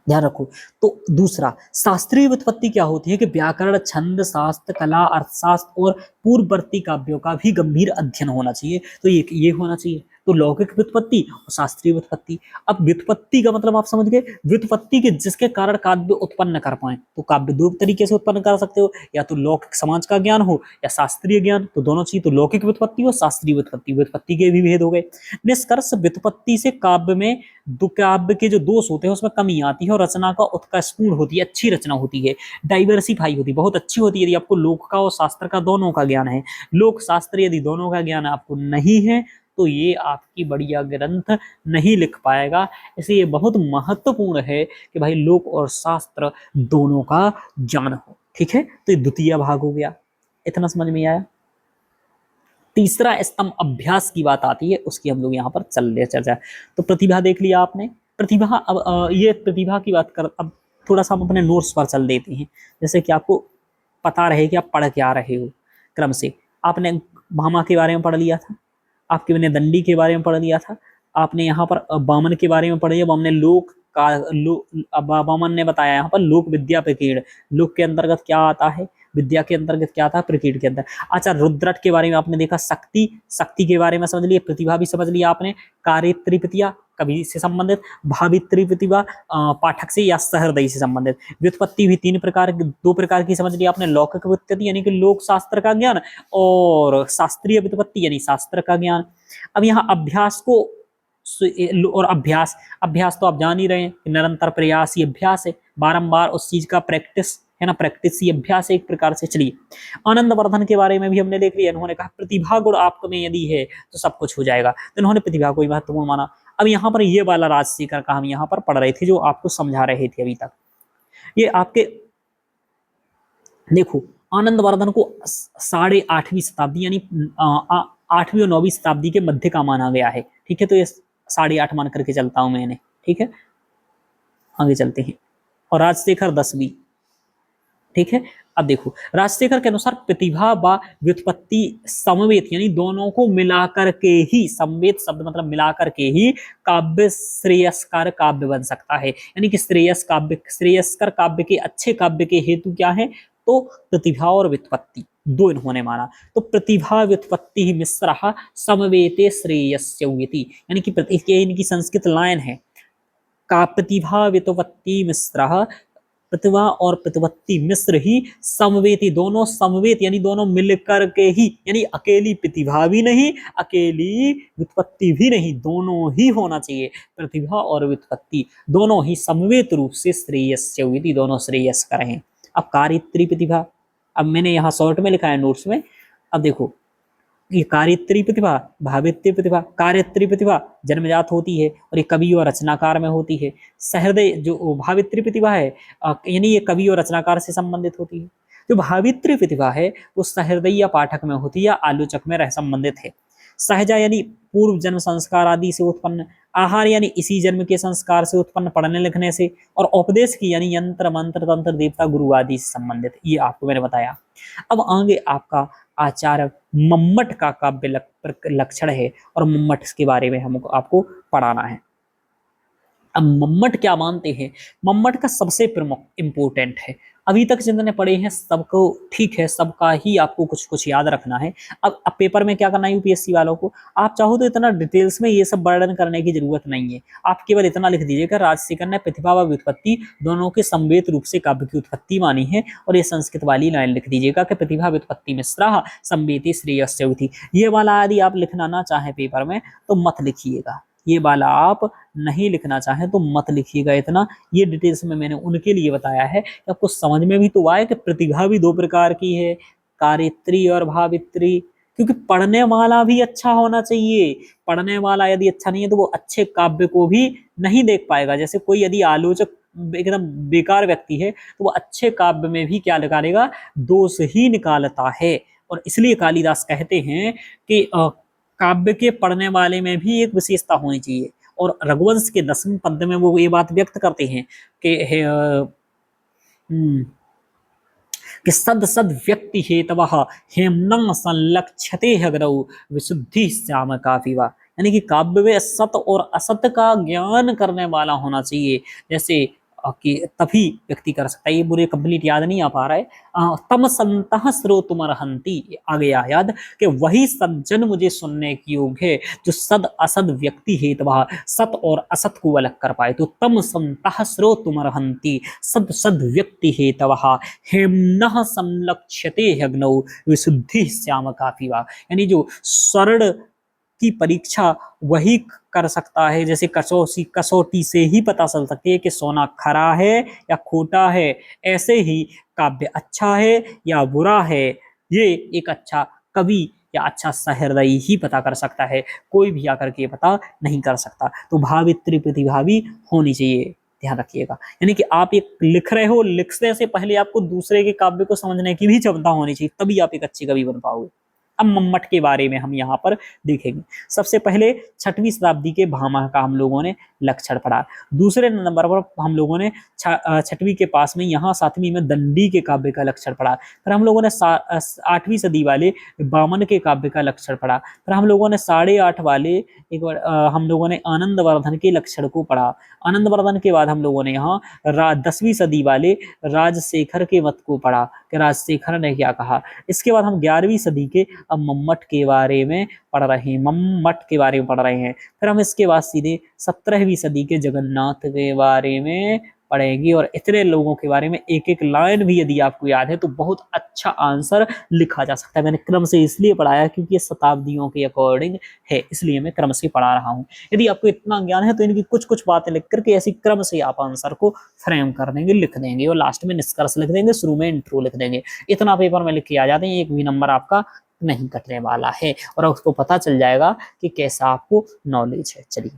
ध्यान रखो। तो दूसरा शास्त्रीय व्युत्पत्ति क्या होती है कि व्याकरण, छंद शास्त्र, कला, अर्थशास्त्र और पूर्ववर्ती काव्यों का भी गंभीर अध्ययन होना चाहिए। तो ये होना चाहिए। तो लौकिक व्युत्पत्ति और शास्त्रीय व्युत्पत्ति। अब व्युत्पत्ति का मतलब आप समझ गए, व्युत्पत्ति के जिसके कारण काव्य उत्पन्न कर पाए। तो काव्य दो तरीके से उत्पन्न कर सकते हो, या तो लौकिक समाज का ज्ञान हो या शास्त्रीय ज्ञान, तो दोनों चाहिए। तो लौकिक व्युत्पत्ति और शास्त्रीय व्युत्पत्ति, व्युत्पत्ति के भी भेद हो गए। निष्कर्ष व्युत्पत्ति से काव्य में काव्य के जो दोष होते हैं उसमें कमी आती है और रचना का उत्कर्षपूर्ण होती है, अच्छी रचना होती है, डाइवर्सिफाई होती है, बहुत अच्छी होती है। यदि आपको लोक का और शास्त्र का दोनों का ज्ञान है, लोक शास्त्र यदि दोनों का ज्ञान आपको नहीं है, तो ये आपकी बढ़िया ग्रंथ नहीं लिख पाएगा। इसलिए बहुत महत्वपूर्ण है कि भाई लोक और शास्त्र दोनों का ज्ञान हो, ठीक है। तो ये द्वितीय भाग हो गया, इतना समझ में आया। तीसरा स्तंभ अभ्यास की बात आती है, उसकी हम लोग यहाँ पर चल रहे चर्चा। तो प्रतिभा देख लिया आपने, प्रतिभा। अब ये प्रतिभा की बात कर, अब थोड़ा सा हम अपने नोट्स पर चल देते हैं, जैसे कि आपको पता रहे कि आप पढ़ क्या रहे हो क्रम से। आपने भामा के बारे में पढ़ लिया था, आपके ने दंडी के बारे में पढ़ लिया था, आपने यहाँ पर बामन के बारे में पढ़ लिया। बामन ने लोक का बामन ने बताया यहाँ पर लोक विद्या प्रकीर्ण, लोक के अंतर्गत क्या आता है, विद्या के अंतर्गत क्या था, प्रकीर्ण के अंदर। अच्छा रुद्रट के बारे में आपने देखा, शक्ति, शक्ति के बारे में समझ लिया, प्रतिभा भी समझ लिया आपने, कारित्री प्रतिभा कवि से संबंधित, भावित्री प्रतिभा पाठक से या सहृदयी से संबंधित। व्युत्पत्ति भी दो प्रकार की समझ लिया आपने, लौकिक व्युत्पत्ति यानी कि लोक शास्त्र का ज्ञान, और शास्त्रीय व्युत्पत्ति यानी शास्त्र का ज्ञान। अब यहाँ अभ्यास को और अभ्यास, अभ्यास तो आप जान ही रहे हैं, निरंतर प्रयास ही अभ्यास है, बारंबार उस चीज का प्रैक्टिस है ना, प्रैक्टिस ही अभ्यास है एक प्रकार से। चलिए आनंद वर्धन के बारे में भी हमने देख लिया। इन्होंने कहा प्रतिभा गुण आप में यदि है तो सब कुछ हो जाएगा, तो इन्होंने प्रतिभा को महत्वपूर्ण माना। अब यहाँ पर ये वाला राजशेखर का हम यहाँ पर पढ़ रहे थे, जो आपको समझा रहे थे अभी तक। ये आपके देखो आनंद वर्धन को 8वीं शताब्दी यानी 8वीं और 9वीं शताब्दी के मध्य का माना गया है, ठीक है। तो ये 8.5 मान करके चलता हूं मैंने, ठीक है। आगे चलते हैं। और राजशेखर 10वीं, ठीक है। अब देखो राजशेखर के अनुसार प्रतिभा व व्युत्पत्ति समवेत यानी दोनों को मिलाकर के ही, समवेत शब्द मतलब मिलाकर के ही काव्य श्रेयस्कर काव्य बन सकता है। यानी कि श्रेयस्कर काव्य के, अच्छे काव्य के हेतु क्या है, तो प्रतिभा और व्युत्पत्ति दो इन्होंने माना। तो प्रतिभा व्युत्पत्ति ही मिश्रा समवेते श्रेयस्येति, यानी कि इनकी संस्कृत लाइन है, का प्रतिभा व्युत्पत्ति मिश्रा, प्रतिभा और प्रतिपत्ति मिश्र ही समवेती, दोनों समवेत यानी दोनों मिलकर के ही, यानी अकेली प्रतिभा भी नहीं अकेली व्युत्पत्ति भी नहीं, दोनों ही होना चाहिए, प्रतिभा और व्युत्पत्ति दोनों ही समवेत रूप से श्रेयस्येति, दोनों श्रेयस कर हैं। अब कार्यत्री प्रतिभा, अब मैंने यहाँ शॉर्ट में लिखा है नोट्स में, अब देखो ये कार्यत्री प्रतिभा, भावित्री प्रतिभा, कार्यत्री प्रतिभा जन्मजात होती है और ये कवि और रचनाकार में होती है। सहृदय जो भावित्री प्रतिभा है यानी ये कवि और रचनाकार से संबंधित होती है। जो भावित्री प्रतिभा है वो सहृदय या पाठक में होती है या आलोचक में रह संबंधित है। सहजा यानी पूर्व जन्म संस्कार आदि से उत्पन्न, आहार यानी इसी जन्म के संस्कार से उत्पन्न पढ़ने लिखने से, और उपदेश की यानी यंत्र मंत्र तंत्र देवता गुरु आदि से संबंधित। ये आपको मैंने बताया। अब आगे आपका आचार्य मम्मट का काव्य लक्षण है और मम्मट के बारे में हमको आपको पढ़ाना है। अब मम्मट क्या मानते हैं, मम्मट का सबसे प्रमुख इंपोर्टेंट है, अभी तक जितने पढ़े हैं सबको ठीक है, सबका ही आपको कुछ कुछ याद रखना है। अब पेपर में क्या करना है यूपीएससी वालों को, आप चाहो तो इतना डिटेल्स में ये सब वर्णन करने की जरूरत नहीं है, आप केवल इतना लिख दीजिएगा राजशेखर ने प्रतिभा व व्युत्पत्ति दोनों के समवेत रूप से काव्य की उत्पत्ति मानी है, और ये संस्कृत वाली लाइन लिख दीजिएगा कि प्रतिभा व्युत्पत्ति मिश्रा समवेति श्रेयस्येति। ये वाला यदि आप लिखना ना चाहें पेपर में तो मत लिखिएगा, ये वाला आप नहीं लिखना चाहें तो मत लिखिएगा इतना, ये डिटेल्स में मैंने उनके लिए बताया है कि आपको समझ में भी तो आए कि प्रतिभा भी दो प्रकार की है, कार्यत्री और भावित्री, क्योंकि पढ़ने वाला भी अच्छा होना चाहिए। पढ़ने वाला यदि अच्छा नहीं है तो वो अच्छे काव्य को भी नहीं देख पाएगा। जैसे कोई यदि आलोचक एकदम बेकार व्यक्ति है तो वो अच्छे काव्य में भी क्या निकालेगा, दोष ही निकालता है। और इसलिए कालिदास कहते हैं कि काव्य के पढ़ने वाले में भी एक विशेषता होनी चाहिए, और रघुवंश के 10वें पद्य में वो ये बात व्यक्त करते हैं कि सद सद व्यक्ति हेतवः हेम्नं संलक्ष्यते हग्रौ विशुद्धि श्याम काफिवा, यानी कि काव्य में सत और असत का ज्ञान करने वाला होना चाहिए। जैसे कि तभी व्यक्ति कर सकता है, ये बुरे कंप्लीट याद नहीं आ पा रहा है। तम संतः श्रोतुमर्हन्ति, आ गया याद कि वही सज्जन मुझे सुनने की योग्य है जो सद असद व्यक्ति हेतवा, सत और असत को अलग कर पाए। तो तम संतः श्रोतुमर्हन्ति सद सद व्यक्ति हेतवा हेम्नः संलक्ष्यते अग्नौ विशुद्धि श्याम काफिवा, यानी जो स्वर्ण की परीक्षा वही कर सकता है, जैसे कसौटी से ही पता चल सकती है कि सोना खरा है या खोटा है, ऐसे ही काव्य अच्छा है या बुरा है ये एक अच्छा कवि या अच्छा सहृदयी ही पता कर सकता है, कोई भी आकर के पता नहीं कर सकता। तो भावित्री प्रतिभा भी होनी चाहिए, ध्यान रखिएगा। यानी कि आप एक लिख रहे हो, लिखने से पहले आपको दूसरे के काव्य को समझने की भी क्षमता होनी चाहिए, तभी आप एक अच्छे कवि बन पाओगे। अब मम्मट के बारे में हम यहाँ पर देखेंगे। सबसे पहले 6वीं शताब्दी के भामह का हम लोगों ने लक्षण पढ़ा। दूसरे नंबर पर हम लोगों ने 6वीं के पास में यहाँ 7वीं में दंडी के काव्य का लक्षण पढ़ा। फिर हम लोगों ने 8वीं सदी वाले वामन के काव्य का लक्षण पढ़ा। फिर हम लोगों ने 8.5 वाले एक बार हम लोगों ने आनंदवर्धन के लक्षण को पढ़ा। आनंदवर्धन के बाद हम लोगों ने यहाँ 10वीं सदी वाले राजशेखर के मत को पढ़ा कि राजशेखर ने क्या कहा। इसके बाद हम 11वीं सदी के अब मम्मट के बारे में पढ़ रहे हैं, मम्मट के बारे में पढ़ रहे हैं। फिर हम इसके बाद सीधे 17वीं सदी के जगन्नाथ के बारे में पढ़ेंगे, और इतने लोगों के बारे में एक एक लाइन भी यदि आपको याद है तो बहुत अच्छा आंसर लिखा जा सकता है। मैंने क्रम से इसलिए पढ़ाया क्योंकि ये शताब्दियों के अकॉर्डिंग है, इसलिए मैं क्रम से पढ़ा रहा हूँ। यदि आपको इतना ज्ञान है तो इनकी कुछ कुछ बातें लिख करके ऐसी क्रम से आप आंसर को फ्रेम कर देंगे, लिख देंगे, और लास्ट में निष्कर्ष लिख देंगे, शुरू में इंट्रो लिख देंगे। इतना पेपर में लिख के आ जाते हैं, एक भी नंबर आपका नहीं कटने वाला है, और उसको पता चल जाएगा कि कैसा आपको नॉलेज है। चलिए,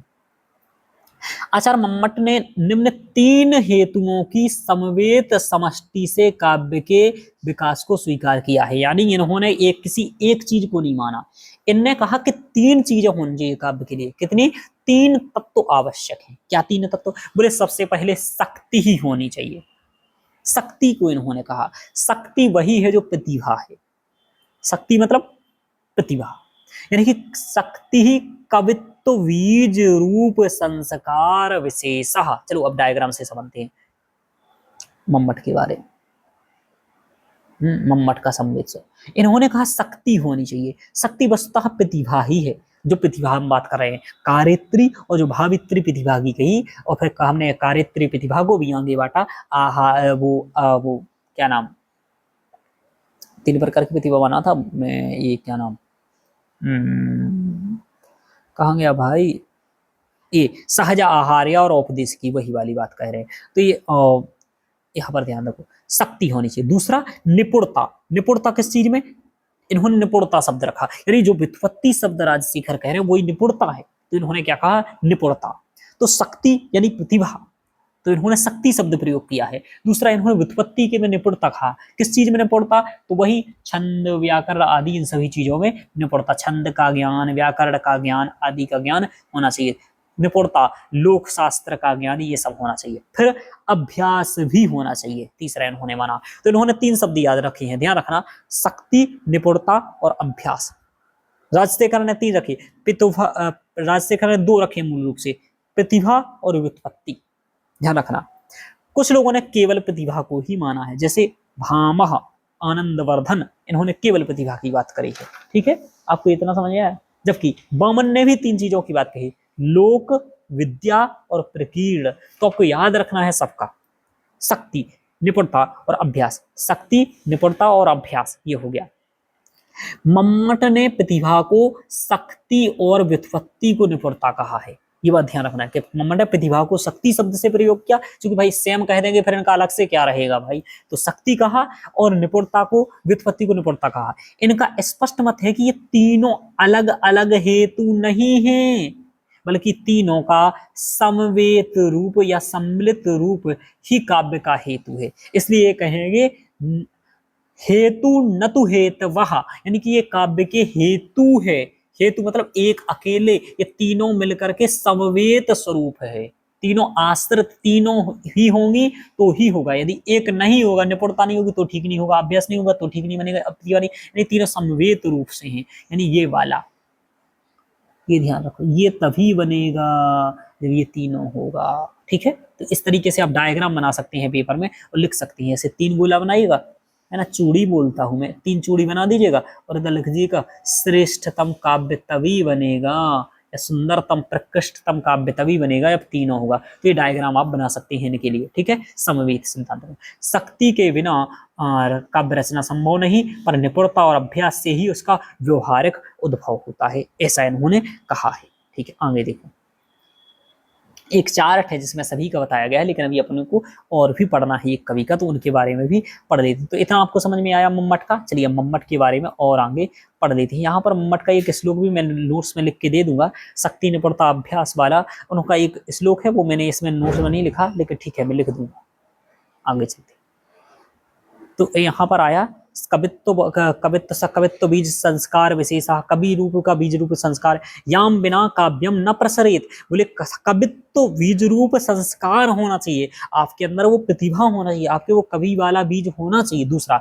आचार्य मम्मट ने निम्न 3 हेतुओं की समवेत समष्टि से काव्य के विकास को स्वीकार किया है। यानी इन्होंने किसी एक चीज को नहीं माना, इनने कहा कि 3 चीजें होनी चाहिए काव्य के लिए। कितनी? 3 तत्व आवश्यक हैं। क्या 3 तत्व? बोले सबसे पहले शक्ति ही होनी चाहिए। शक्ति को इन्होंने कहा। शक्ति वही है जो प्रतिभा है। शक्ति मतलब प्रतिभा, यानी कि शक्ति ही कवित्व बीज रूप संस्कार विशेष। चलो अब डायग्राम से समझते हैं मम्मट के बारे में। मम्मट का संवेद। इन्होंने कहा शक्ति होनी चाहिए। शक्ति वस्तुतः प्रतिभा ही है, जो प्रतिभा हम बात कर रहे हैं, कार्यत्री और जो भावित्री प्रतिभा की कही, और फिर हमने कार्यत्री प्रतिभा को भी आगे बांटा। वो क्या नाम, 3 प्रकार की प्रतिभा बना था मैं, ये क्या नाम, कहाँ गया भाई, ये सहज आहार्य और उपदेश की वही वाली बात कह रहे हैं। तो ये यहाँ पर ध्यान रखो, शक्ति होनी चाहिए। दूसरा निपुणता। निपुणता किस चीज में, इन्होंने निपुणता शब्द रखा, यानी जो व्युत्पत्ति शब्द राजशेखर कह रहे हैं वही निपुणता है, तो इन्होंने क्या कहा, निपुणता। तो शक्ति यानी प्रतिभा, तो इन्होंने शक्ति शब्द प्रयोग किया है। दूसरा इन्होंने व्युत्पत्ति के में निपुणता कहा। किस चीज में निपुणता, तो वही छंद व्याकरण आदि इन सभी चीजों में निपुणता। छंद का ज्ञान, व्याकरण का ज्ञान आदि का ज्ञान होना चाहिए। निपुणता, लोक शास्त्र का ज्ञान, ये सब होना चाहिए। फिर अभ्यास भी होना चाहिए, तीसरा इन्होंने माना। तो इन्होंने 3 शब्द याद रखे हैं, ध्यान रखना, शक्ति, निपुणता और अभ्यास। राजशेखर ने 3 रखे, राजशेखर ने 2 रखे मूल रूप से, प्रतिभा और व्युत्पत्ति, ध्यान रखना। कुछ लोगों ने केवल प्रतिभा को ही माना है, जैसे भामह, आनंदवर्धन, इन्होंने केवल प्रतिभा की बात करी है। ठीक है, आपको इतना समझ आया। जबकि वामन ने भी 3 चीजों की बात कही, लोक, विद्या और प्रकीर्ण। तो आपको याद रखना है सबका, शक्ति, निपुणता और अभ्यास। शक्ति, निपुणता और अभ्यास, ये हो गया। मम्मट ने प्रतिभा को शक्ति और व्युत्पत्ति को निपुणता कहा है। ये बात ध्यान रखना है कि मम्मट ने प्रतिभा को शक्ति शब्द से प्रयोग किया, क्योंकि भाई सेम कह देंगे फिर इनका अलग से क्या रहेगा भाई, तो शक्ति कहा, और निपुणता को, व्युत्पत्ति को निपुणता कहा। इनका स्पष्ट मत है कि ये तीनों अलग अलग हेतु नहीं है, बल्कि तीनों का समवेत रूप या सम्मिलित रूप ही काव्य का हेतु है। इसलिए कहेंगे हेतु न तो हेतवः, यानी कि ये काव्य के हेतु है। हेतु मतलब एक अकेले, ये तीनों मिलकर के समवेत स्वरूप है। तीनों आश्रित, तीनों ही होंगी तो ही होगा। यदि एक नहीं होगा, निपुणता नहीं होगी तो ठीक नहीं होगा, अभ्यास नहीं होगा तो ठीक नहीं बनेगा, यानी तीनों समवेत रूप से हैं, यानी ये वाला, ये ध्यान रखो, ये तभी बनेगा जब ये तीनों होगा। ठीक है, तो इस तरीके से आप डायग्राम बना सकते हैं पेपर में और लिख सकते हैं। ऐसे 3 गोला बनाइएगा, है ना, चूड़ी बोलता हूं मैं, 3 चूड़ी बना दीजिएगा और इधर लिख दीजिएगा श्रेष्ठतम काव्य तभी बनेगा, या सुंदरतम प्रकृष्टतम काव्य तभी बनेगा जब तीनों होगा। तो ये डायग्राम आप बना सकते हैं इनके लिए। ठीक है, समवेत सिद्धांत में शक्ति के बिना काव्य रचना संभव नहीं, पर निपुणता और अभ्यास से ही उसका व्यवहारिक उद्भव होता है, ऐसा इन्होंने कहा है। ठीक है, आगे देखो, एक चार्ट है जिसमें सभी का बताया गया है, लेकिन अभी अपने को और भी पढ़ना है एक कवि का, तो उनके बारे में भी पढ़ लेते हैं। तो इतना आपको समझ में आया मम्मट का। चलिए मम्मट के बारे में और आगे पढ़ लेते हैं। यहाँ पर मम्मट का एक श्लोक भी मैं नोट्स में लिख के दे दूंगा, शक्ति निपुणता अभ्यास वाला उनका एक श्लोक है, वो मैंने इसमें नोट्स में नहीं लिखा, लेकिन ठीक है मैं लिख दूंगा। आगे चलते, तो यहाँ पर आया कवित्व बीज संस्कार विशेषा, कवि रूप का बीज रूप संस्कार, याम बिना काव्यम न प्रसरेत। बोले कवित्व बीज रूप संस्कार होना चाहिए, आपके अंदर वो प्रतिभा होना चाहिए, आपके वो कवि वाला बीज होना चाहिए। दूसरा,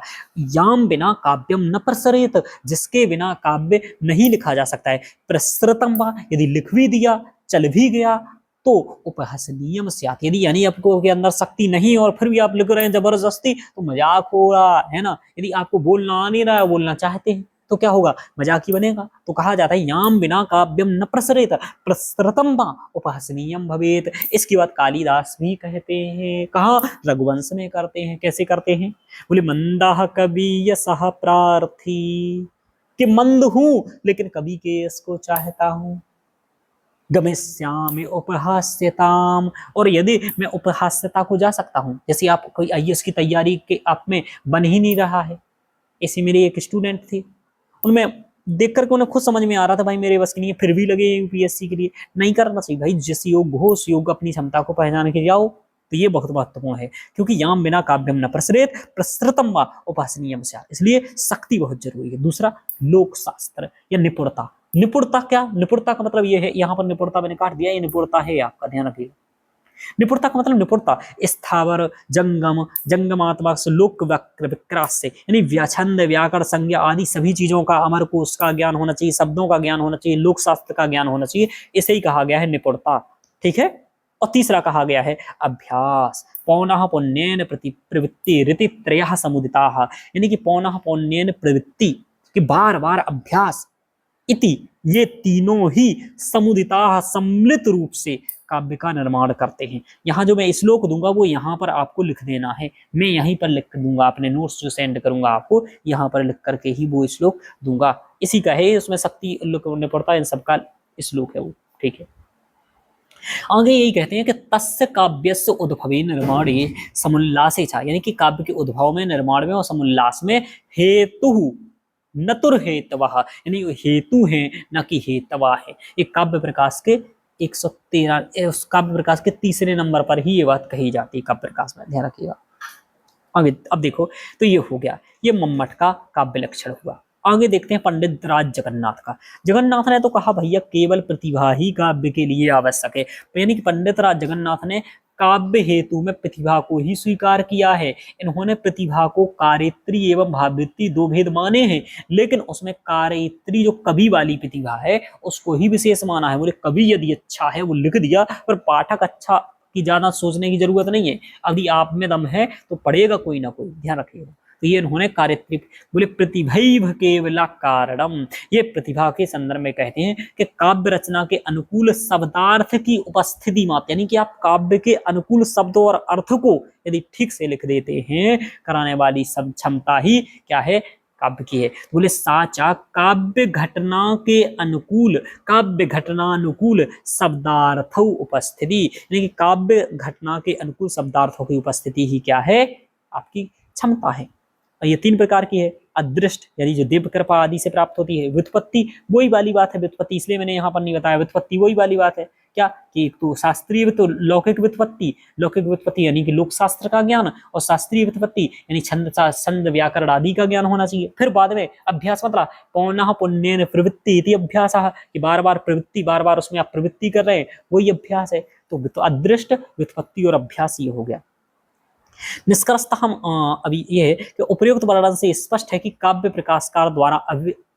याम बिना काव्यम न प्रसरेत, जिसके बिना काव्य नहीं लिखा जा सकता है। प्रसृतम वा, यदि लिख भी दिया, चल भी गया, तो उपहासनीयम स्यात्, यदि यानी आपको के अंदर शक्ति नहीं और फिर भी आप लिख रहे हैं जबरदस्ती, तो मजाक हो रहा है ना। यदि आपको बोलना आ नहीं रहा है, बोलना चाहते हैं, तो क्या होगा, मजाक ही बनेगा। तो कहा जाता है याम बिना काव्यम न प्रसरेत प्रसृतम वा उपहासनीयम भवेत। इसकी बात कालिदास भी कहते हैं, कहाँ, रघुवंश में करते हैं। कैसे करते हैं, बोले मंदाह कवि यशः प्रार्थी, कि मंद हूं लेकिन कवि के यश को चाहता हूं। गमिष्यामि उपहास्यताम, और यदि मैं उपहास्यता को जा सकता हूँ, जैसे आप कोई आईएएस की तैयारी के आप में बन ही नहीं रहा है, ऐसे मेरे एक स्टूडेंट थे, उनमें देख करके उन्हें खुद समझ में आ रहा था भाई मेरे बस की नहीं है, फिर भी लगे यूपीएससी के लिए। नहीं करना चाहिए भाई, जिस योग हो उस योग अपनी क्षमता को पहचान के जाओ, तो ये बहुत महत्वपूर्ण है। क्योंकि याम बिना काव्यम न प्रसरेत प्रसृतम वा उपहासनीयम स्यात्, इसलिए शक्ति बहुत जरूरी है। दूसरा, लोक शास्त्र या निपुणता। निपुणता क्या, निपुणता का मतलब ये है, यहाँ पर निपुणता मैंने काट दिया, ये निपुणता है आपका, ध्यान रखिएगा। निपुणता का मतलब निपुणता, स्थावर, जंगम, जंगमात्मक, लोक विक्रास से, यानी व्याछंद, व्याकरण, संज्ञा आदि सभी चीजों का, अमर कोश का ज्ञान होना चाहिए, शब्दों का ज्ञान होना चाहिए, लोक शास्त्र का ज्ञान होना चाहिए, इसे ही कहा गया है निपुणता। ठीक है। और तीसरा कहा गया है अभ्यास। पौनः पुण्येन प्रवृत्ति रीति त्रयः समुदिता, यानी कि पौनः पुण्येन प्रवृत्ति, कि बार बार अभ्यास, इति, ये तीनों ही समुदिता सम्मिलित रूप से काव्य का निर्माण करते हैं। यहाँ जो मैं श्लोक दूंगा वो यहाँ पर आपको लिख देना है, मैं यहीं पर लिख दूंगा, अपने नोट्स जो सेंड करूंगा आपको यहाँ पर लिख करके ही वो श्लोक दूंगा। इसी का है, उसमें शक्ति निपुणता इन सबका श्लोक है वो। ठीक है। आगे यही कहते हैं कि तस्य काव्यस्य उद्भवे निर्माणे समुल्लासे चा, यानी कि काव्य के उद्भव में, निर्माण में और समुल्लास में हेतु नतुर हेतवः, यानी हेतु है न कि हेतवा है। एक काव्य प्रकाश के 113 उस काव्य प्रकाश के तीसरे नंबर पर ही ये बात कही जाती है, काव्य प्रकाश में, ध्यान रखिएगा। आगे अब देखो, तो ये हो गया, ये मम्मट का काव्य लक्षण हुआ। आगे देखते हैं पंडित राज जगन्नाथ का। जगन्नाथ ने तो कहा भैया केवल प्रतिभा ही काव्य के लिए आवश्यक है, यानी कि पंडित राज जगन्नाथ ने काव्य हेतु में प्रतिभा को ही स्वीकार किया है। इन्होंने प्रतिभा को कार्यत्री एवं भाववृत्ति दो भेद माने हैं, लेकिन उसमें कार्यत्री जो कवि वाली प्रतिभा है उसको ही विशेष माना है। बोले कवि यदि अच्छा है वो लिख दिया, पर पाठक अच्छा की ज्यादा सोचने की जरूरत नहीं है, यदि आप में दम है तो पढ़ेगा कोई ना कोई, ध्यान रखिएगा। तो ये इन्होंने कार्यत्री, बोले प्रतिभैव केवला कारणम, ये प्रतिभा के संदर्भ में कहते हैं कि काव्य रचना के अनुकूल शब्दार्थ की उपस्थिति मात्र, यानी कि आप काव्य के अनुकूल शब्दों और अर्थ को यदि ठीक से लिख देते हैं, कराने वाली सब क्षमता ही क्या है, काव्य की है। तो बोले साचा काव्य घटना के अनुकूल, काव्य घटनानुकूल शब्दार्थ उपस्थिति, यानी कि काव्य घटना के अनुकूल शब्दार्थों की उपस्थिति ही क्या है, आपकी क्षमता है। और ये तीन प्रकार की है, अदृष्ट यानी जो दिव्य कृपा आदि से प्राप्त होती है, व्युत्पत्ति वही वाली बात है, व्युत्पत्ति इसलिए मैंने यहाँ पर नहीं बताया, व्युत्पत्ति वही वाली बात है क्या कि एक तो शास्त्रीय, तो लौकिक व्युत्पत्ति, लौकिक व्युत्पत्ति यानी कि लोक शास्त्र का ज्ञान, और शास्त्रीय व्युत्पत्ति यानी छंद व्याकरण आदि का ज्ञान होना चाहिए। फिर बाद में अभ्यास, मतलब पौनः पुण्येन प्रवृत्ति इति अभ्यास, कि बार बार प्रवृत्ति, बार बार उसमें आप प्रवृत्ति कर रहे हैं, वही अभ्यास है। तो अदृष्ट, व्युत्पत्ति और अभ्यास ये हो गया। निष्कर्षतः हम अभी ये है कि उपयुक्त वर्णन से स्पष्ट है कि काव्य प्रकाशकार द्वारा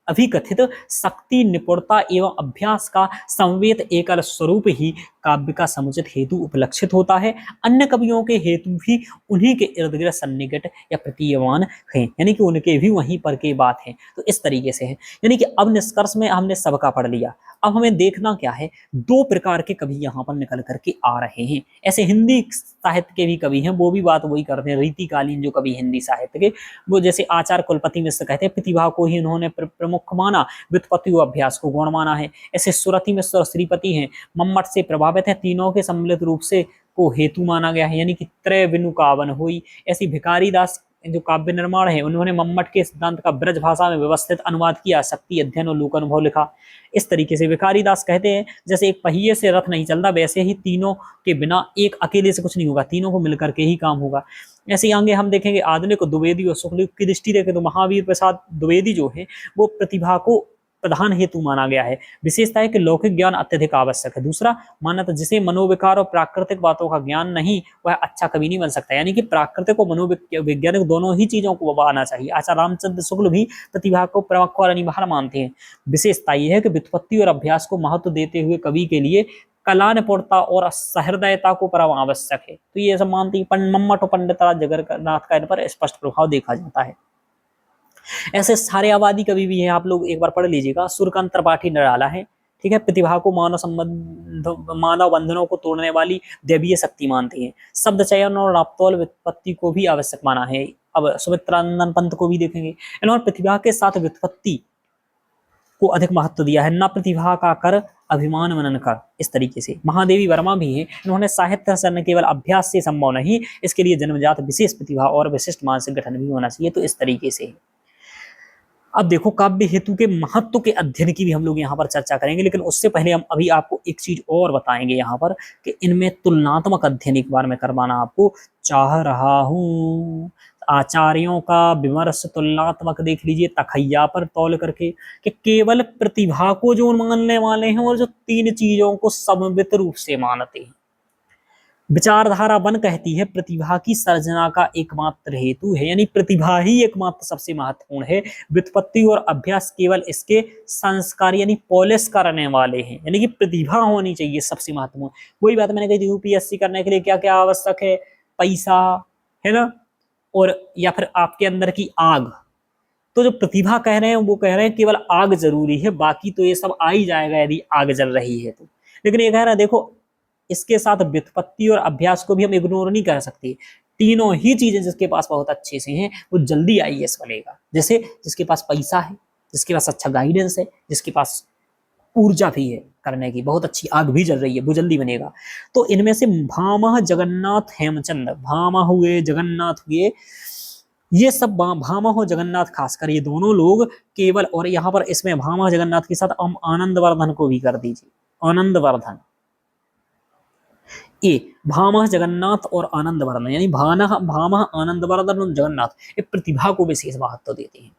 अभिकथित शक्ति, निपुणता एवं अभ्यास का समवेत एकल स्वरूप ही काव्य का समुचित हेतु उपलक्षित होता है। अन्य कवियों के हेतु भी उन्हीं के इर्द गिर्द सन्निकट या प्रतीयमान हैं, यानी कि उनके भी वहीं पर के बात है। तो इस तरीके से है, यानी कि अब निष्कर्ष में हमने सबका पढ़ लिया। अब हमें देखना क्या है, दो प्रकार के कवि यहाँ पर निकल करके आ रहे हैं। ऐसे हिंदी साहित्य के भी कवि हैं, वो भी बात वही करते हैं, रीतिकालीन जो कवि हिंदी साहित्य के, वो जैसे आचार्य कुलपति मिश्र कहते हैं प्रतिभा को ही उन्होंने प्रमुख माना, व्युत्पत्ति व अभ्यास को गौण माना है। ऐसे सुरति मिश्र और श्रीपति हैं, मम्मट से प्रभावित है, तीनों के सम्मिलित रूप से को हेतु माना गया है, यानी कि त्रय विनु कावन हुई। ऐसी भिखारी दास जो काव्य निर्माण है, उन्होंने मम्मट के सिद्धांत का ब्रज भाषा में व्यवस्थित अनुवाद किया, शक्ति अध्ययन और लोक अनुभव लिखा। इस तरीके से भिखारी दास कहते हैं जैसे एक पहिए से रथ नहीं चलता, वैसे ही तीनों के बिना एक अकेले से कुछ नहीं होगा, तीनों को मिलकर के ही काम होगा। ऐसे आगे हम देखेंगे आधुनिक द्विवेदी और शुक्ल की दृष्टि देखें तो महावीर प्रसाद द्विवेदी जो है वो प्रतिभा को प्रधान हेतु माना गया है। विशेषता है कि लौकिक ज्ञान अत्यधिक आवश्यक है। दूसरा मान्यता जिसे मनोविकार और प्राकृतिक बातों का ज्ञान नहीं, वह अच्छा कवि नहीं बन सकता, यानी कि प्राकृतिक और मनोवैज्ञानिक दोनों ही चीजों को आना चाहिए। आचार्य रामचंद्र शुक्ल भी प्रतिभा को प्रमुख और अनिवार्य मानते हैं। विशेषता यह है कि व्युत्पत्ति और अभ्यास को महत्व देते हुए कवि के लिए कला, निपुणता और सहृदयता को परम आवश्यक है। तो ये सब मानती है। मम्मट और पंडित राज जगन्नाथ का इन पर स्पष्ट प्रभाव देखा जाता है। ऐसे सारे आबादी कवि भी हैं, आप लोग एक बार पढ़ लीजिएगा। सूर्यकांत त्रिपाठी निराला है, ठीक है, प्रतिभा को मानव बंधनों को तोड़ने वाली दैवीय शक्ति मानते हैं। शब्द चयन और नापतोल व्युत्पत्ति को भी आवश्यक माना है। अब सुमित्रानंद पंत को भी देखेंगे, इन्होंने प्रतिभा के साथ व्युत्पत्ति को अधिक महत्व दिया है, न प्रतिभा का कर अभिमान मनन कर। इस तरीके से महादेवी वर्मा भी हैं, इन्होंने साहित्य रचना केवल अभ्यास से संभव नहीं, इसके लिए जन्मजात विशेष प्रतिभा और विशिष्ट मानसिक गठन भी होना चाहिए। तो इस तरीके से अब देखो काव्य हेतु के महत्व के अध्ययन की भी हम लोग यहाँ पर चर्चा करेंगे, लेकिन उससे पहले हम अभी आपको एक चीज और बताएंगे यहाँ पर कि इनमें तुलनात्मक अध्ययन एक बार मैं करवाना आपको चाह रहा हूँ। आचार्यों का विमर्श तुलनात्मक देख लीजिए तखैया पर तौल करके, कि केवल प्रतिभा को जो मानने वाले हैं और जो तीन चीजों को समन्वित रूप से मानते हैं। विचारधारा वन कहती है प्रतिभा की सर्जना का एकमात्र हेतु है, यानी प्रतिभा ही एकमात्र सबसे महत्वपूर्ण है। व्युत्पत्ति और अभ्यास केवल इसके संस्कार यानी पॉलिश करने वाले हैं, यानी कि प्रतिभा होनी चाहिए सबसे महत्वपूर्ण। वही बात मैंने कही, यूपीएससी करने के लिए क्या क्या आवश्यक है? पैसा, है ना, और या फिर आपके अंदर की आग। तो जो प्रतिभा कह रहे हैं वो कह रहे हैं केवल आग जरूरी है, बाकी तो ये सब आ ही जाएगा यदि आग जल रही है तो। लेकिन ये कह रहा है देखो, इसके साथ व्युत्पत्ति और अभ्यास को भी हम इग्नोर नहीं कर सकते। तीनों ही चीजें जिसके पास बहुत अच्छे से हैं वो जल्दी आईएएस बनेगा। जैसे जिसके पास पैसा है, जिसके पास अच्छा गाइडेंस है, जिसके पास ऊर्जा भी है करने की, बहुत अच्छी आग भी जल रही है, वो जल्दी बनेगा। तो इनमें से भामह, जगन्नाथ, हेमचंद, भामह हुए, जगन्नाथ हुए, ये सब भामह और जगन्नाथ खासकर ये दोनों लोग केवल, और यहाँ पर इसमें भामह जगन्नाथ के साथ हम आनंदवर्धन को भी कर दीजिए, आनंदवर्धन। ए भामह जगन्नाथ और आनंदवर्धन, यानी भामह आनंदवर्धन और जगन्नाथ ये प्रतिभा को विशेष महत्व देते हैं।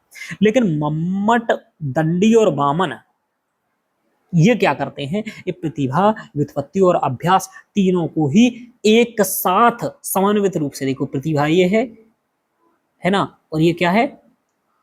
लेकिन मम्मट, दंडी और वामन ये क्या करते हैं? ये प्रतिभा, व्युत्पत्ति और अभ्यास तीनों को ही एक साथ समन्वित रूप से, देखो प्रतिभा ये है ना, और ये क्या है,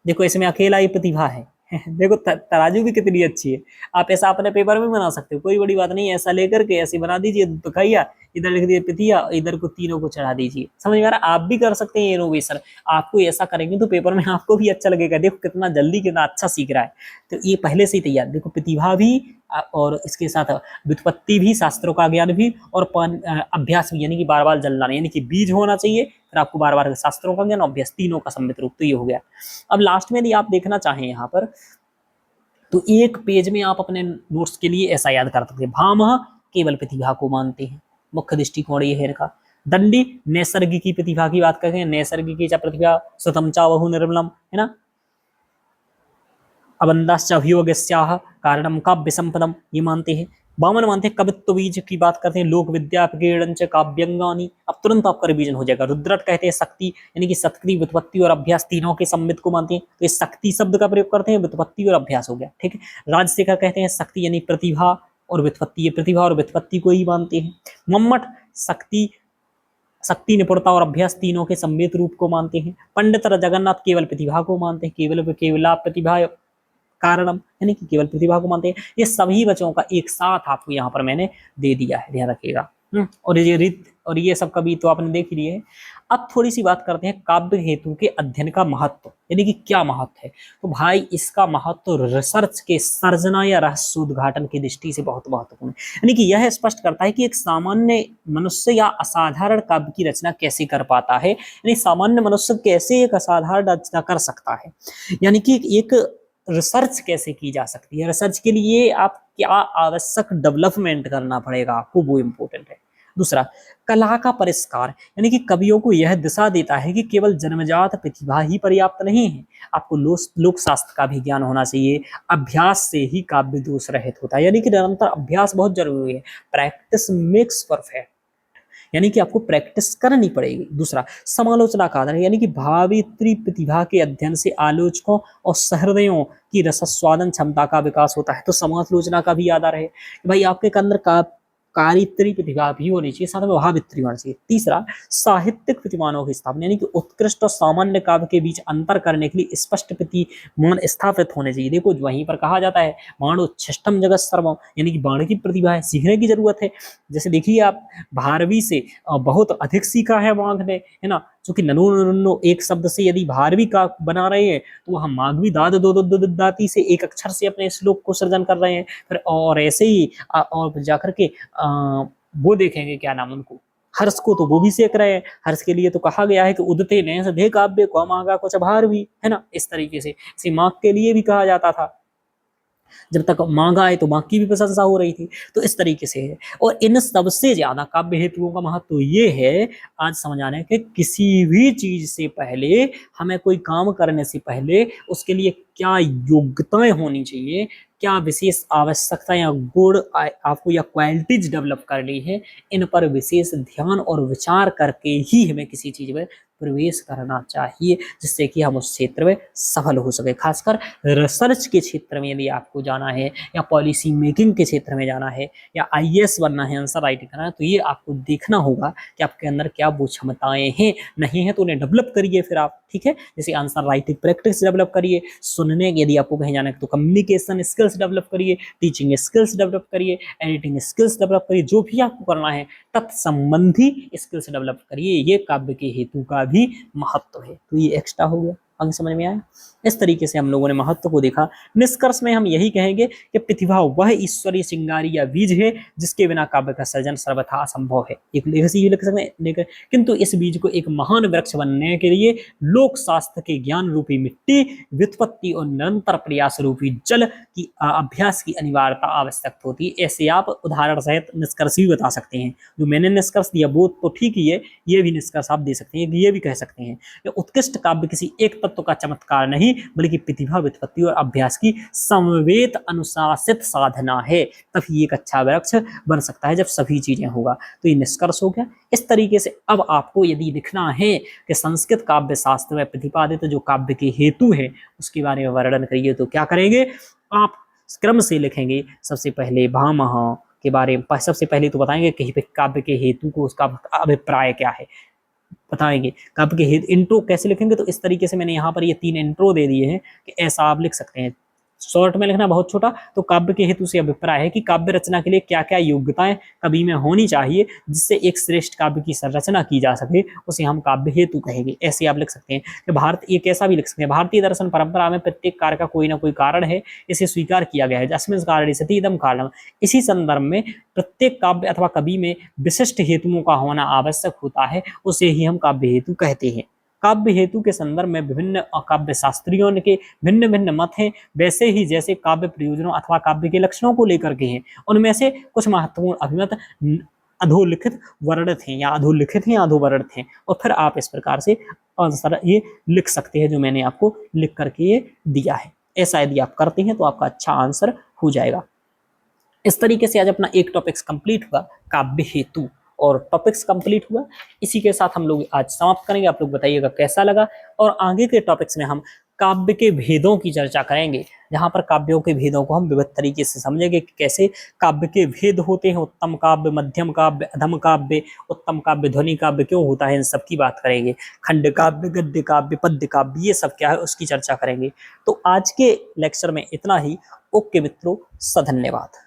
देखो इसमें अकेला ही प्रतिभा है। देखो तराजू भी कितनी अच्छी है। आप ऐसा अपने पेपर में बना सकते हो, कोई बड़ी बात नहीं है। ऐसा लेकर के ऐसे बना दीजिए, तो कहिया इधर लिख दिए प्रतिभा, इधर को तीनों को चढ़ा दीजिए। समझ में आ रहा? आप भी कर सकते हैं इनोवेशन। आपको ऐसा करेंगे तो पेपर में आपको भी अच्छा लगेगा, देखो कितना जल्दी कितना अच्छा सीख रहा है। तो ये पहले से ही तैयार, देखो प्रतिभा भी और इसके साथ व्युत्पत्ति भी, शास्त्रों का ज्ञान भी, और अभ्यास भी, यानी कि बार बार जलना, यानी कि बीज होना चाहिए, फिर आपको बार बार शास्त्रों का ज्ञान, अभ्यास, तीनों का सम्मिलित रूप। तो ये हो गया। अब लास्ट में यदि आप देखना चाहें यहाँ पर, तो एक पेज में आप अपने नोट्स के लिए ऐसा याद कर सकते हैं। भामह केवल प्रतिभा को मानते हैं, मुख्य दृष्टिकोण ये है इनका। दंडी नैसर्गिक प्रतिभा की बात करते हैं, नैसर्गिक प्रतिभा स्वतम चा बहु निर्मलम, है ना। अबंधाश्चाभियोगस्याः कारणम काव्य संपदम, ये मानते हैं। वामन मानते हैं कवित्व बीज की बात करते हैं, लोक विद्या क्रीडन च काव्यंगानी। अब तुरंत आपका रिवीजन हो जाएगा। रुद्रट कहते हैं शक्ति, यानी कि शक्ति, व्युत्पत्ति और अभ्यास तीनों के सम्मिलित को मानते हैं। तो ये शक्ति शब्द का प्रयोग करते हैं, व्युत्पत्ति और अभ्यास हो गया, ठीक है। राजशेखर कहते हैं शक्ति यानी प्रतिभा और व्युत्पत्ति, ये प्रतिभा और व्युत्पत्ति को ही मानते हैं। मम्मट शक्ति, निपुणता और अभ्यास तीनों के सम्मिलित रूप को मानते हैं। पंडित जगन्नाथ केवल प्रतिभा को मानते हैं, केवला प्रतिभा कारणम, यानी कि केवल प्रतिभा को मानते हैं। ये सभी बच्चों का एक साथ आपको यहाँ पर मैंने दे दिया है, ध्यान रखिएगा। और ये रीत और ये सब कभी तो आपने देख लिए है। अब थोड़ी सी बात करते हैं काव्य हेतु के अध्ययन का महत्व, यानी कि क्या महत्व है। तो भाई इसका महत्व रिसर्च के सर्जना या रहस्योद्घाटन की दृष्टि से बहुत महत्वपूर्ण है। यानी कि यह स्पष्ट करता है कि एक सामान्य मनुष्य या असाधारण काव्य की रचना कैसे कर पाता है, यानी सामान्य मनुष्य कैसे एक असाधारण रचना कर सकता है, यानी कि एक रिसर्च कैसे की जा सकती है। रिसर्च के लिए आप क्या आवश्यक डेवलपमेंट करना पड़ेगा आपको, वो इम्पोर्टेंट है। दूसरा, कला का परिष्कार, यानी कि कवियों को यह दिशा देता है कि केवल जन्मजात प्रतिभा ही पर्याप्त नहीं है, आपको लोक शास्त्र का भी ज्ञान होना चाहिए। अभ्यास से ही काव्य दोष रहित होता है, यानी कि निरंतर अभ्यास बहुत जरूरी है। प्रैक्टिस मेक्स परफेक्ट, यानी कि आपको प्रैक्टिस करनी पड़ेगी। दूसरा, समालोचना का आधार, यानी कि भावित्री प्रतिभा के अध्ययन से आलोचकों और सहृदयों की रसस्वादन क्षमता का विकास होता है। तो समालोचना का भी आधार है कि भाई आपके अंदर का कारित्री प्रतिभा भी होनी चाहिए, साथ में भावित्री होनी चाहिए। तीसरा, साहित्यिक प्रतिमानों की स्थापना, यानी कि उत्कृष्ट और सामान्य काव्य के बीच अंतर करने के लिए स्पष्ट प्रतिमान स्थापित होने चाहिए। देखो वहीं पर कहा जाता है बाणोच्छिष्टम जगत सर्वम, यानी कि बाण की प्रतिभा है, सीखने की जरूरत है। जैसे देखिए आप भारवी से बहुत अधिक सीखा है माघ ने, है ना, जो कि ननु नन्नो एक शब्द से यदि भारवी का बना रहे हैं तो हम माघवी दाद दो दाती से एक अक्षर से अपने श्लोक को सृजन कर रहे हैं। फिर और ऐसे ही और जाकर के वो देखेंगे क्या नाम उनको, हर्ष को तो वो भी सेक रहे हैं। हर्ष के लिए तो कहा गया है कि उदते ने सधे काव्य को मांगा कुछ भारवी, है ना, इस तरीके से। इसी माघ के लिए भी कहा जाता था, जब तक मांगा है तो माँ की भी प्रशंसा हो रही थी। तो इस तरीके से है। और इन सबसे ज्यादा काव्य हेतुओं का महत्व ये है आज समझाने के, किसी भी चीज से पहले, हमें कोई काम करने से पहले उसके लिए क्या योग्यताएं होनी चाहिए, क्या विशेष आवश्यकता या गुण आपको या क्वालिटीज डेवलप करनी है, इन पर विशेष ध्यान और विचार करके ही हमें किसी चीज में प्रवेश करना चाहिए, जिससे कि हम उस क्षेत्र में सफल हो सके। खासकर रिसर्च के क्षेत्र में यदि आपको जाना है, या पॉलिसी मेकिंग के क्षेत्र में जाना है, या आईएएस बनना है, आंसर राइटिंग करना है, तो ये आपको देखना होगा कि आपके अंदर क्या वो क्षमताएं हैं, नहीं है तो उन्हें डेवलप करिए फिर आप, ठीक है। जैसे आंसर राइटिंग प्रैक्टिस डेवलप करिए, सुनने यदि आपको कहीं जाना है तो कम्युनिकेशन स्किल्स डेवलप करिए, टीचिंग स्किल्स डेवलप करिए, एडिटिंग स्किल्स डेवलप करिए, जो भी आपको करना है तत्संबंधी स्किल्स डेवलप करिए। ये काव्य के हेतु का भी महत्व है। तो ये एक्स्ट्रा हो गया, अंग समझ में आया। इस तरीके से हम लोगों ने महत्व को देखा। निष्कर्ष में हम यही कहेंगे कि प्रतिभा वह ईश्वरीय सिंगारी या बीज है जिसके बिना काव्य का सृजन सर्वथा असंभव है। एक लेखसी लिख सकते हैं, किंतु इस बीज को एक महान वृक्ष बनने के लिए लोक शास्त्र के ज्ञान रूपी मिट्टी, व्युत्पत्ति और निरंतर प्रयास रूपी जल की अभ्यास की अनिवार्यता आवश्यक होती है। ऐसे आप उदाहरण सहित निष्कर्ष भी बता सकते हैं। जो मैंने निष्कर्ष दिया वो तो ठीक ही है, ये भी निष्कर्ष आप दे सकते हैं, ये भी कह सकते हैं कि उत्कृष्ट काव्य किसी एक तत्व का चमत्कार नहीं बल्कि प्रतिभा, व्युत्पत्ति और अभ्यास की समवेत अनुशासित साधना है। तभी एक अच्छा वृक्ष बन सकता है जब सभी चीजें होगा। तो ये निष्कर्ष हो गया। इस तरीके से अब आपको यदि लिखना है कि संस्कृत काव्य शास्त्र में प्रतिपादित जो काव्य के हेतु है उसके बारे में वर्णन करिए, तो क्या करेंगे आप, क्रम से लिखेंगे। सबसे पहले भामह के बारे में सबसे पहले तो बताएंगे कि काव्य के हेतु को, उसका अभिप्राय क्या है बताएंगे। काव्य के हेतु इंट्रो कैसे लिखेंगे, तो इस तरीके से मैंने यहाँ पर ये 3 इंट्रो दे दिए हैं कि ऐसा आप लिख सकते हैं। शॉर्ट में लिखना बहुत छोटा, तो काव्य के हेतु से अभिप्राय है कि काव्य रचना के लिए क्या क्या योग्यताएं कवि में होनी चाहिए जिससे एक श्रेष्ठ काव्य की संरचना की जा सके, उसे हम काव्य हेतु कहेंगे। ऐसे आप लिख सकते हैं कि भारत, एक ऐसा भी लिख सकते हैं, भारतीय दर्शन परंपरा में प्रत्येक कार्य का कोई ना कोई कारण है, इसे स्वीकार किया गया है। अस्मिन् कारणे सति इदं कारणम्। इसी संदर्भ में प्रत्येक काव्य अथवा कवि में विशिष्ट हेतुओं का होना आवश्यक होता है, उसे ही हम काव्य हेतु कहते हैं। काव्य हेतु के संदर्भ में विभिन्न काव्य शास्त्रियों के भिन्न भिन्न मत हैं, वैसे ही जैसे काव्य प्रयोजनों अथवा काव्य के लक्षणों को लेकर के हैं। उनमें से कुछ महत्वपूर्ण अभिमत अधोलिखित वर्णित हैं या अधोलिखित हैं, अधोवर्णित हैं, और फिर आप इस प्रकार से आंसर ये लिख सकते हैं जो मैंने आपको लिख करके ये दिया है। ऐसा यदि आप करते हैं तो आपका अच्छा आंसर हो जाएगा। इस तरीके से आज अपना एक टॉपिक्स कंप्लीट हुआ, काव्य हेतु, और टॉपिक्स कंप्लीट हुआ। इसी के साथ हम लोग आज समाप्त करेंगे। आप लोग बताइएगा कैसा लगा, और आगे के टॉपिक्स में हम काव्य के भेदों की चर्चा करेंगे, जहां पर काव्यों के भेदों को हम विविध तरीके से समझेंगे कि कैसे काव्य के भेद होते हैं। उत्तम काव्य, मध्यम काव्य, अधम काव्य, उत्तम काव्य ध्वनि काव्य क्यों होता है, इन सब की बात करेंगे। खंड काव्य, गद्य काव्य, पद्य काव्य, ये सब क्या है उसकी चर्चा करेंगे। तो आज के लेक्चर में इतना ही। ओके मित्रों, धन्यवाद।